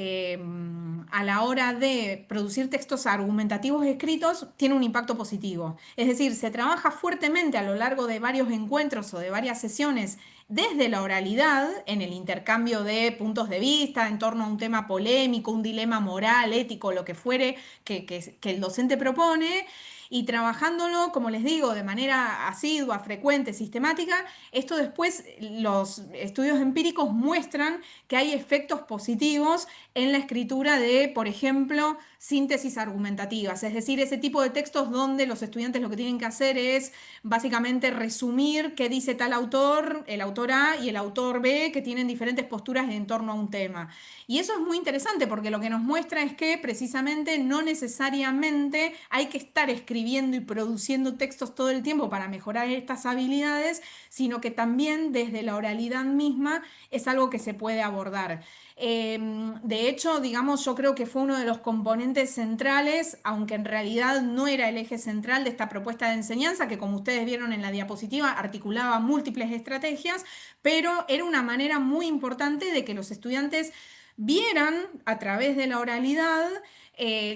a la hora de producir textos argumentativos escritos, tiene un impacto positivo. Es decir, se trabaja fuertemente a lo largo de varios encuentros o de varias sesiones desde la oralidad, en el intercambio de puntos de vista en torno a un tema polémico, un dilema moral, ético, lo que fuere que el docente propone. Y trabajándolo, como les digo, de manera asidua, frecuente, sistemática, esto después los estudios empíricos muestran que hay efectos positivos en la escritura de, por ejemplo, síntesis argumentativas, es decir, ese tipo de textos donde los estudiantes lo que tienen que hacer es básicamente resumir qué dice tal autor, el autor A y el autor B, que tienen diferentes posturas en torno a un tema. Y eso es muy interesante porque lo que nos muestra es que precisamente no necesariamente hay que estar escribiendo y produciendo textos todo el tiempo para mejorar estas habilidades, sino que también desde la oralidad misma es algo que se puede abordar. De hecho, digamos, yo creo que fue uno de los componentes centrales, aunque en realidad no era el eje central de esta propuesta de enseñanza, que como ustedes vieron en la diapositiva, articulaba múltiples estrategias, pero era una manera muy importante de que los estudiantes vieran a través de la oralidad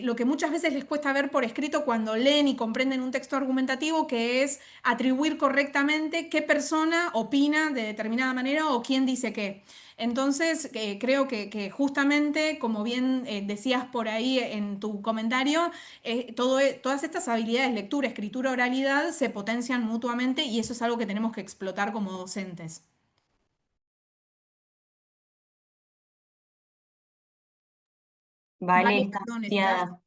lo que muchas veces les cuesta ver por escrito cuando leen y comprenden un texto argumentativo, que es atribuir correctamente qué persona opina de determinada manera o quién dice qué. Entonces, creo que justamente, como bien decías por ahí en tu comentario, todas estas habilidades, lectura, escritura, oralidad, se potencian mutuamente y eso es algo que tenemos que explotar como docentes. Vale, Vale, está perdón, ¿estás? muteada.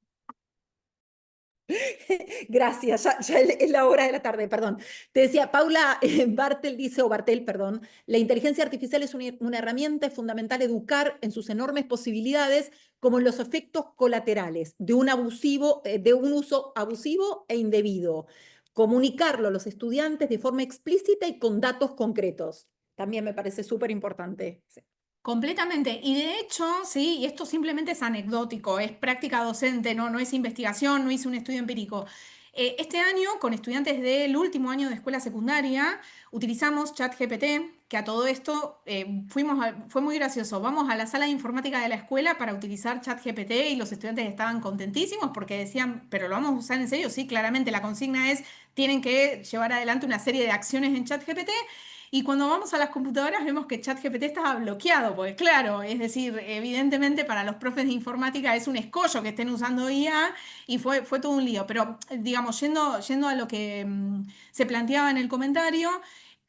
Gracias, ya es la hora de la tarde, perdón. Te decía, Paula Bartel dice, o Bartel, perdón, la inteligencia artificial es una herramienta, es fundamental educar en sus enormes posibilidades, como en los efectos colaterales de un uso abusivo e indebido. Comunicarlo a los estudiantes de forma explícita y con datos concretos. También me parece súper importante. Sí. Completamente. Y de hecho, sí, y esto simplemente es anecdótico, es práctica docente, no es investigación, no hice un estudio empírico. Este año, con estudiantes del último año de escuela secundaria, utilizamos ChatGPT, que a todo esto fue muy gracioso. Vamos a la sala de informática de la escuela para utilizar ChatGPT y los estudiantes estaban contentísimos porque decían, pero lo vamos a usar en serio. Sí, claramente la consigna es, tienen que llevar adelante una serie de acciones en ChatGPT. Y cuando vamos a las computadoras vemos que ChatGPT estaba bloqueado, porque claro, es decir, evidentemente para los profes de informática es un escollo que estén usando IA y fue todo un lío. Pero digamos, yendo a lo que se planteaba en el comentario,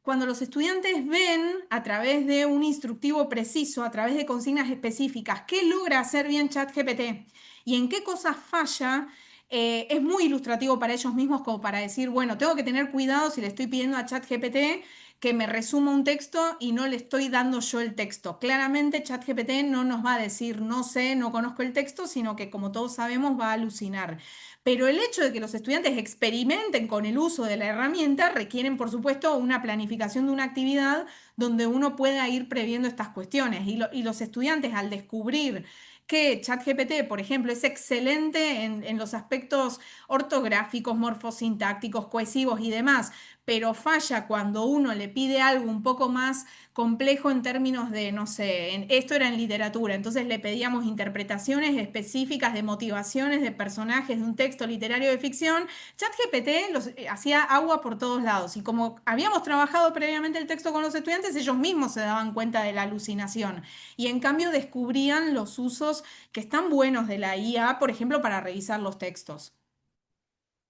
cuando los estudiantes ven a través de un instructivo preciso, a través de consignas específicas, qué logra hacer bien ChatGPT y en qué cosas falla, es muy ilustrativo para ellos mismos como para decir, bueno, tengo que tener cuidado si le estoy pidiendo a ChatGPT que me resuma un texto y no le estoy dando yo el texto. Claramente ChatGPT no nos va a decir no sé, no conozco el texto, sino que como todos sabemos va a alucinar. Pero el hecho de que los estudiantes experimenten con el uso de la herramienta requieren, por supuesto, una planificación de una actividad donde uno pueda ir previendo estas cuestiones. Y los estudiantes, al descubrir que ChatGPT, por ejemplo, es excelente en los aspectos ortográficos, morfosintácticos, cohesivos y demás, pero falla cuando uno le pide algo un poco más complejo en términos de, no sé, esto era en literatura, entonces le pedíamos interpretaciones específicas de motivaciones de personajes de un texto literario de ficción. ChatGPT hacía agua por todos lados y como habíamos trabajado previamente el texto con los estudiantes, ellos mismos se daban cuenta de la alucinación y en cambio descubrían los usos que están buenos de la IA, por ejemplo, para revisar los textos.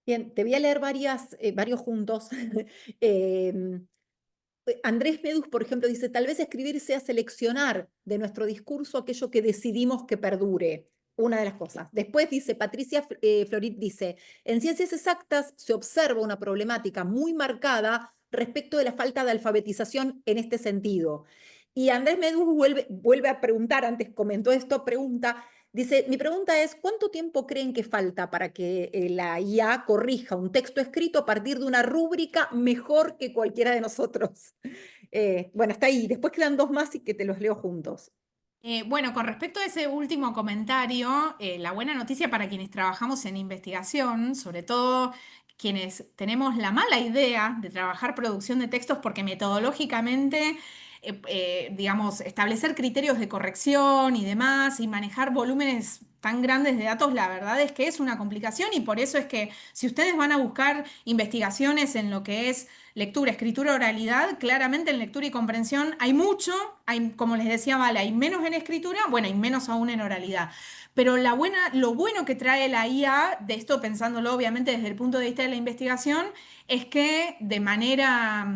Bien, te voy a leer varios juntos. Em, Andrés Medus, por ejemplo, dice, tal vez escribir sea seleccionar de nuestro discurso aquello que decidimos que perdure. Una de las cosas. Después dice, Patricia Florit dice, en ciencias exactas se observa una problemática muy marcada respecto de la falta de alfabetización en este sentido. Y Andrés Medus vuelve a preguntar, antes comentó esto, dice, mi pregunta es, ¿cuánto tiempo creen que falta para que la IA corrija un texto escrito a partir de una rúbrica mejor que cualquiera de nosotros? Bueno, está ahí. Después quedan dos más y que te los leo juntos. Bueno, con respecto a ese último comentario, la buena noticia para quienes trabajamos en investigación, sobre todo quienes tenemos la mala idea de trabajar producción de textos porque metodológicamente, digamos, establecer criterios de corrección y demás y manejar volúmenes tan grandes de datos, la verdad es que es una complicación y por eso es que si ustedes van a buscar investigaciones en lo que es lectura, escritura, oralidad, claramente en lectura y comprensión hay mucho, hay, como les decía, vale, hay menos en escritura, bueno, y menos aún en oralidad. Pero lo bueno que trae la IA, de esto pensándolo obviamente desde el punto de vista de la investigación, es que de manera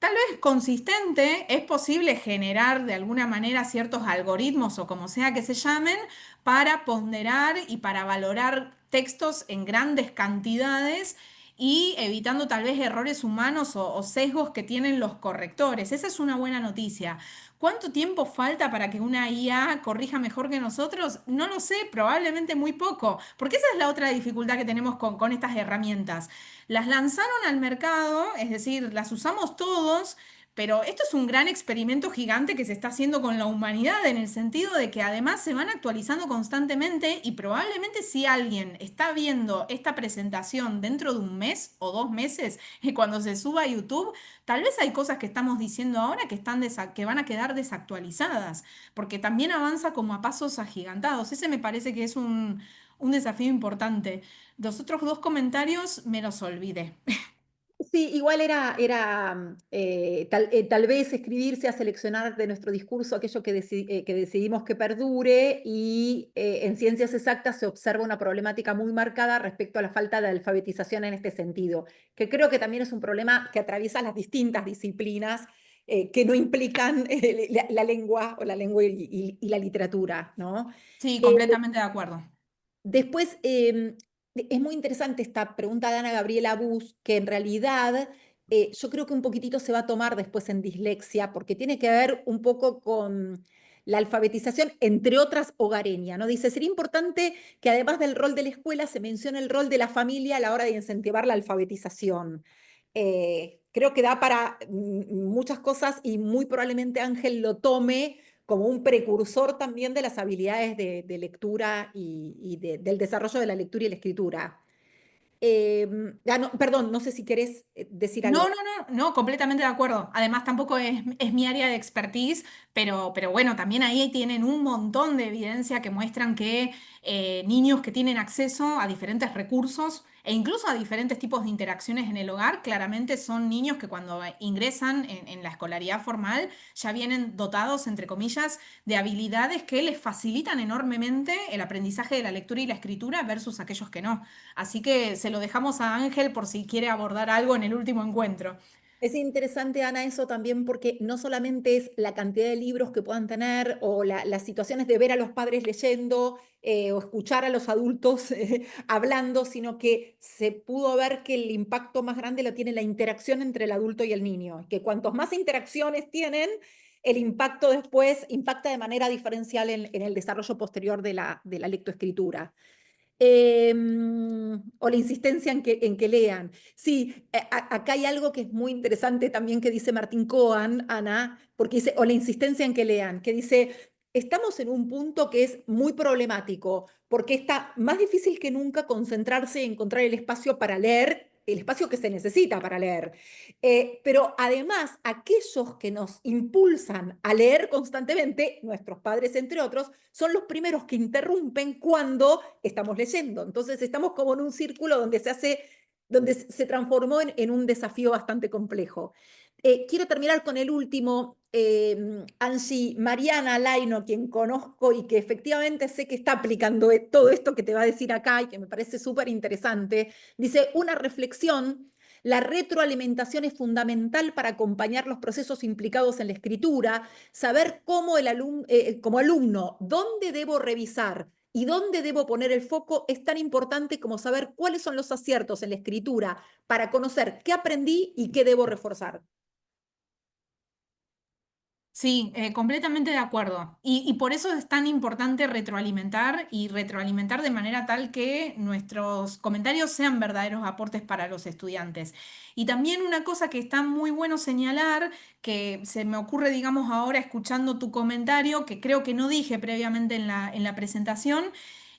tal vez consistente es posible generar de alguna manera ciertos algoritmos o como sea que se llamen para ponderar y para valorar textos en grandes cantidades y evitando tal vez errores humanos o sesgos que tienen los correctores. Esa es una buena noticia. ¿Cuánto tiempo falta para que una IA corrija mejor que nosotros? No lo sé, probablemente muy poco, porque esa es la otra dificultad que tenemos con estas herramientas. Las lanzaron al mercado, es decir, las usamos todos, pero esto es un gran experimento gigante que se está haciendo con la humanidad en el sentido de que además se van actualizando constantemente y probablemente si alguien está viendo esta presentación dentro de un mes o 2 meses, cuando se suba a YouTube, tal vez hay cosas que estamos diciendo ahora que que van a quedar desactualizadas, porque también avanza como a pasos agigantados. Ese me parece que es un desafío importante. Los otros dos comentarios me los olvidé. Sí, igual tal vez escribirse a seleccionar de nuestro discurso aquello que decidimos que perdure y en ciencias exactas se observa una problemática muy marcada respecto a la falta de alfabetización en este sentido, que creo que también es un problema que atraviesa las distintas disciplinas que no implican la lengua o la lengua y la literatura, ¿no? Sí, Eh, completamente de acuerdo. Después, es muy interesante esta pregunta de Ana Gabriela Bus, que en realidad yo creo que un poquitito se va a tomar después en dislexia, porque tiene que ver un poco con la alfabetización, entre otras hogareña, ¿no? Dice, sería importante que además del rol de la escuela se mencione el rol de la familia a la hora de incentivar la alfabetización. Creo que da para muchas cosas y muy probablemente Ángel lo tome como un precursor también de las habilidades de lectura y del desarrollo de la lectura y la escritura. No, perdón, no sé si querés decir No, algo. no, no, no, completamente de acuerdo. Además, tampoco es mi área de expertise, pero bueno, también ahí tienen un montón de evidencia que muestran que niños que tienen acceso a diferentes recursos e incluso a diferentes tipos de interacciones en el hogar, claramente son niños que cuando ingresan en la escolaridad formal ya vienen dotados, entre comillas, de habilidades que les facilitan enormemente el aprendizaje de la lectura y la escritura versus aquellos que no. Así que se lo dejamos a Ángel por si quiere abordar algo en el último encuentro. Es interesante, Ana, eso también porque no solamente es la cantidad de libros que puedan tener o las situaciones de ver a los padres leyendo o escuchar a los adultos hablando, sino que se pudo ver que el impacto más grande lo tiene la interacción entre el adulto y el niño, que cuantos más interacciones tienen, el impacto después impacta de manera diferencial en el desarrollo posterior de la lectoescritura. O la insistencia en que lean. Sí, acá hay algo que es muy interesante también que dice Martín Cohen, Ana, porque dice, o la insistencia en que lean, que dice, estamos en un punto que es muy problemático, porque está más difícil que nunca concentrarse y encontrar el espacio para leer, el espacio que se necesita para leer. Pero además, aquellos que nos impulsan a leer constantemente, nuestros padres entre otros, son los primeros que interrumpen cuando estamos leyendo. Entonces estamos como en un círculo donde se transformó en un desafío bastante complejo. Quiero terminar con el último, Angie, Mariana Laino, quien conozco y que efectivamente sé que está aplicando todo esto que te va a decir acá y que me parece súper interesante, dice, una reflexión. La retroalimentación es fundamental para acompañar los procesos implicados en la escritura, saber como alumno dónde debo revisar y dónde debo poner el foco es tan importante como saber cuáles son los aciertos en la escritura para conocer qué aprendí y qué debo reforzar. Sí, completamente de acuerdo. Y por eso es tan importante retroalimentar y retroalimentar de manera tal que nuestros comentarios sean verdaderos aportes para los estudiantes. Y también una cosa que está muy bueno señalar, que se me ocurre, digamos, ahora escuchando tu comentario, que creo que no dije previamente en la presentación,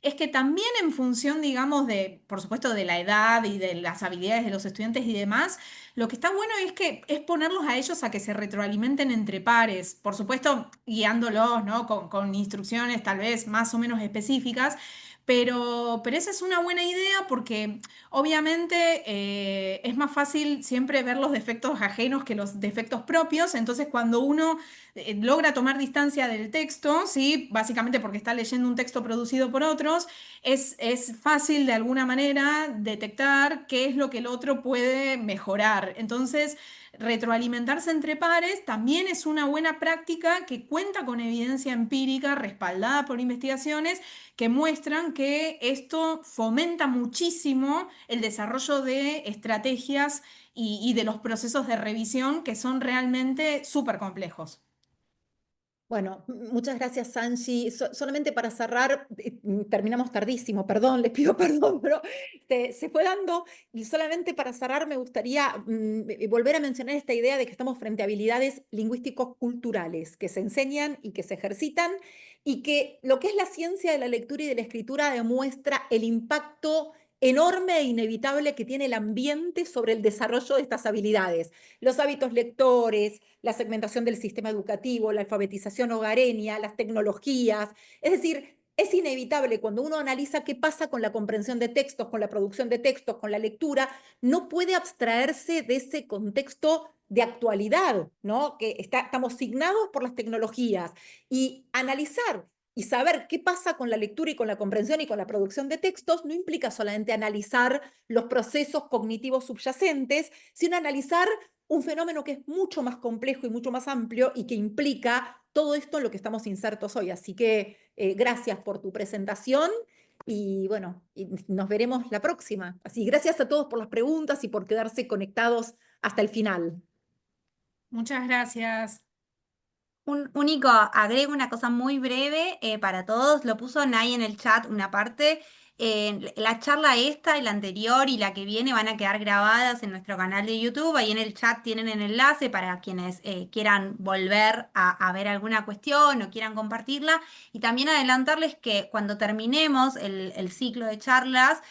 es que también en función, digamos, de, por supuesto, de la edad y de las habilidades de los estudiantes y demás, lo que está bueno es que es ponerlos a ellos a que se retroalimenten entre pares, por supuesto, guiándolos, ¿no? Con instrucciones tal vez más o menos específicas, pero esa es una buena idea porque obviamente es más fácil siempre ver los defectos ajenos que los defectos propios, entonces cuando uno logra tomar distancia del texto, ¿sí? Básicamente porque está leyendo un texto producido por otros, es fácil de alguna manera detectar qué es lo que el otro puede mejorar. Entonces, retroalimentarse entre pares también es una buena práctica que cuenta con evidencia empírica respaldada por investigaciones que muestran que esto fomenta muchísimo el desarrollo de estrategias y de los procesos de revisión que son realmente súper complejos. Bueno, muchas gracias, Angie. Solamente para cerrar, terminamos tardísimo, perdón, les pido perdón, pero se fue dando. Y solamente para cerrar, me gustaría volver a mencionar esta idea de que estamos frente a habilidades lingüísticos culturales que se enseñan y que se ejercitan, y que lo que es la ciencia de la lectura y de la escritura demuestra el impacto enorme e inevitable que tiene el ambiente sobre el desarrollo de estas habilidades. Los hábitos lectores, la segmentación del sistema educativo, la alfabetización hogareña, las tecnologías. Es decir, es inevitable cuando uno analiza qué pasa con la comprensión de textos, con la producción de textos, con la lectura, no puede abstraerse de ese contexto de actualidad, ¿no? Que estamos signados por las tecnologías, y analizar y saber qué pasa con la lectura y con la comprensión y con la producción de textos no implica solamente analizar los procesos cognitivos subyacentes, sino analizar un fenómeno que es mucho más complejo y mucho más amplio y que implica todo esto en lo que estamos insertos hoy. Así que gracias por tu presentación y bueno, y nos veremos la próxima. Así, gracias a todos por las preguntas y por quedarse conectados hasta el final. Muchas gracias. Un único, agrego una cosa muy breve para todos. Lo puso Nay en el chat una parte. La charla esta y la anterior y la que viene van a quedar grabadas en nuestro canal de YouTube. Ahí en el chat tienen el enlace para quienes quieran volver a ver alguna cuestión o quieran compartirla. Y también adelantarles que cuando terminemos el ciclo de charlas,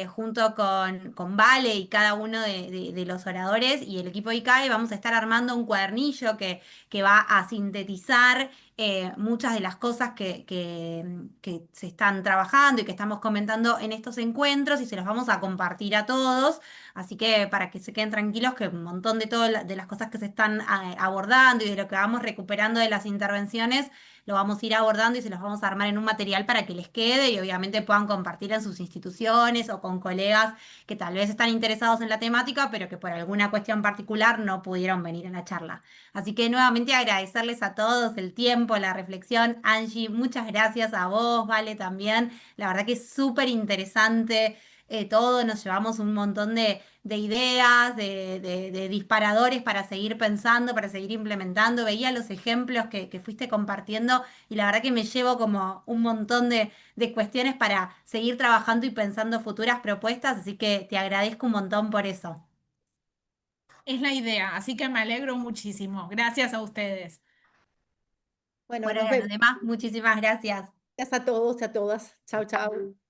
junto con Vale y cada uno de los oradores y el equipo de ICAE, vamos a estar armando un cuadernillo que va a sintetizar muchas de las cosas que se están trabajando y que estamos comentando en estos encuentros, y se los vamos a compartir a todos. Así que para que se queden tranquilos que un montón de todas de las cosas que se están abordando y de lo que vamos recuperando de las intervenciones, lo vamos a ir abordando y se los vamos a armar en un material para que les quede y obviamente puedan compartir en sus instituciones o con colegas que tal vez están interesados en la temática, pero que por alguna cuestión particular no pudieron venir a la charla. Así que nuevamente agradecerles a todos el tiempo, la reflexión. Angie, muchas gracias a vos, Vale, también. La verdad que es súper interesante todo. Nos llevamos un montón de ideas, de disparadores para seguir pensando, para seguir implementando. Veía los ejemplos que fuiste compartiendo y la verdad que me llevo como un montón de cuestiones para seguir trabajando y pensando futuras propuestas. Así que te agradezco un montón por eso. Es la idea, así que me alegro muchísimo. Gracias a ustedes. Bueno, Bueno, nos a los vemos. demás, muchísimas gracias. Gracias a todos y a todas. Chao, chao.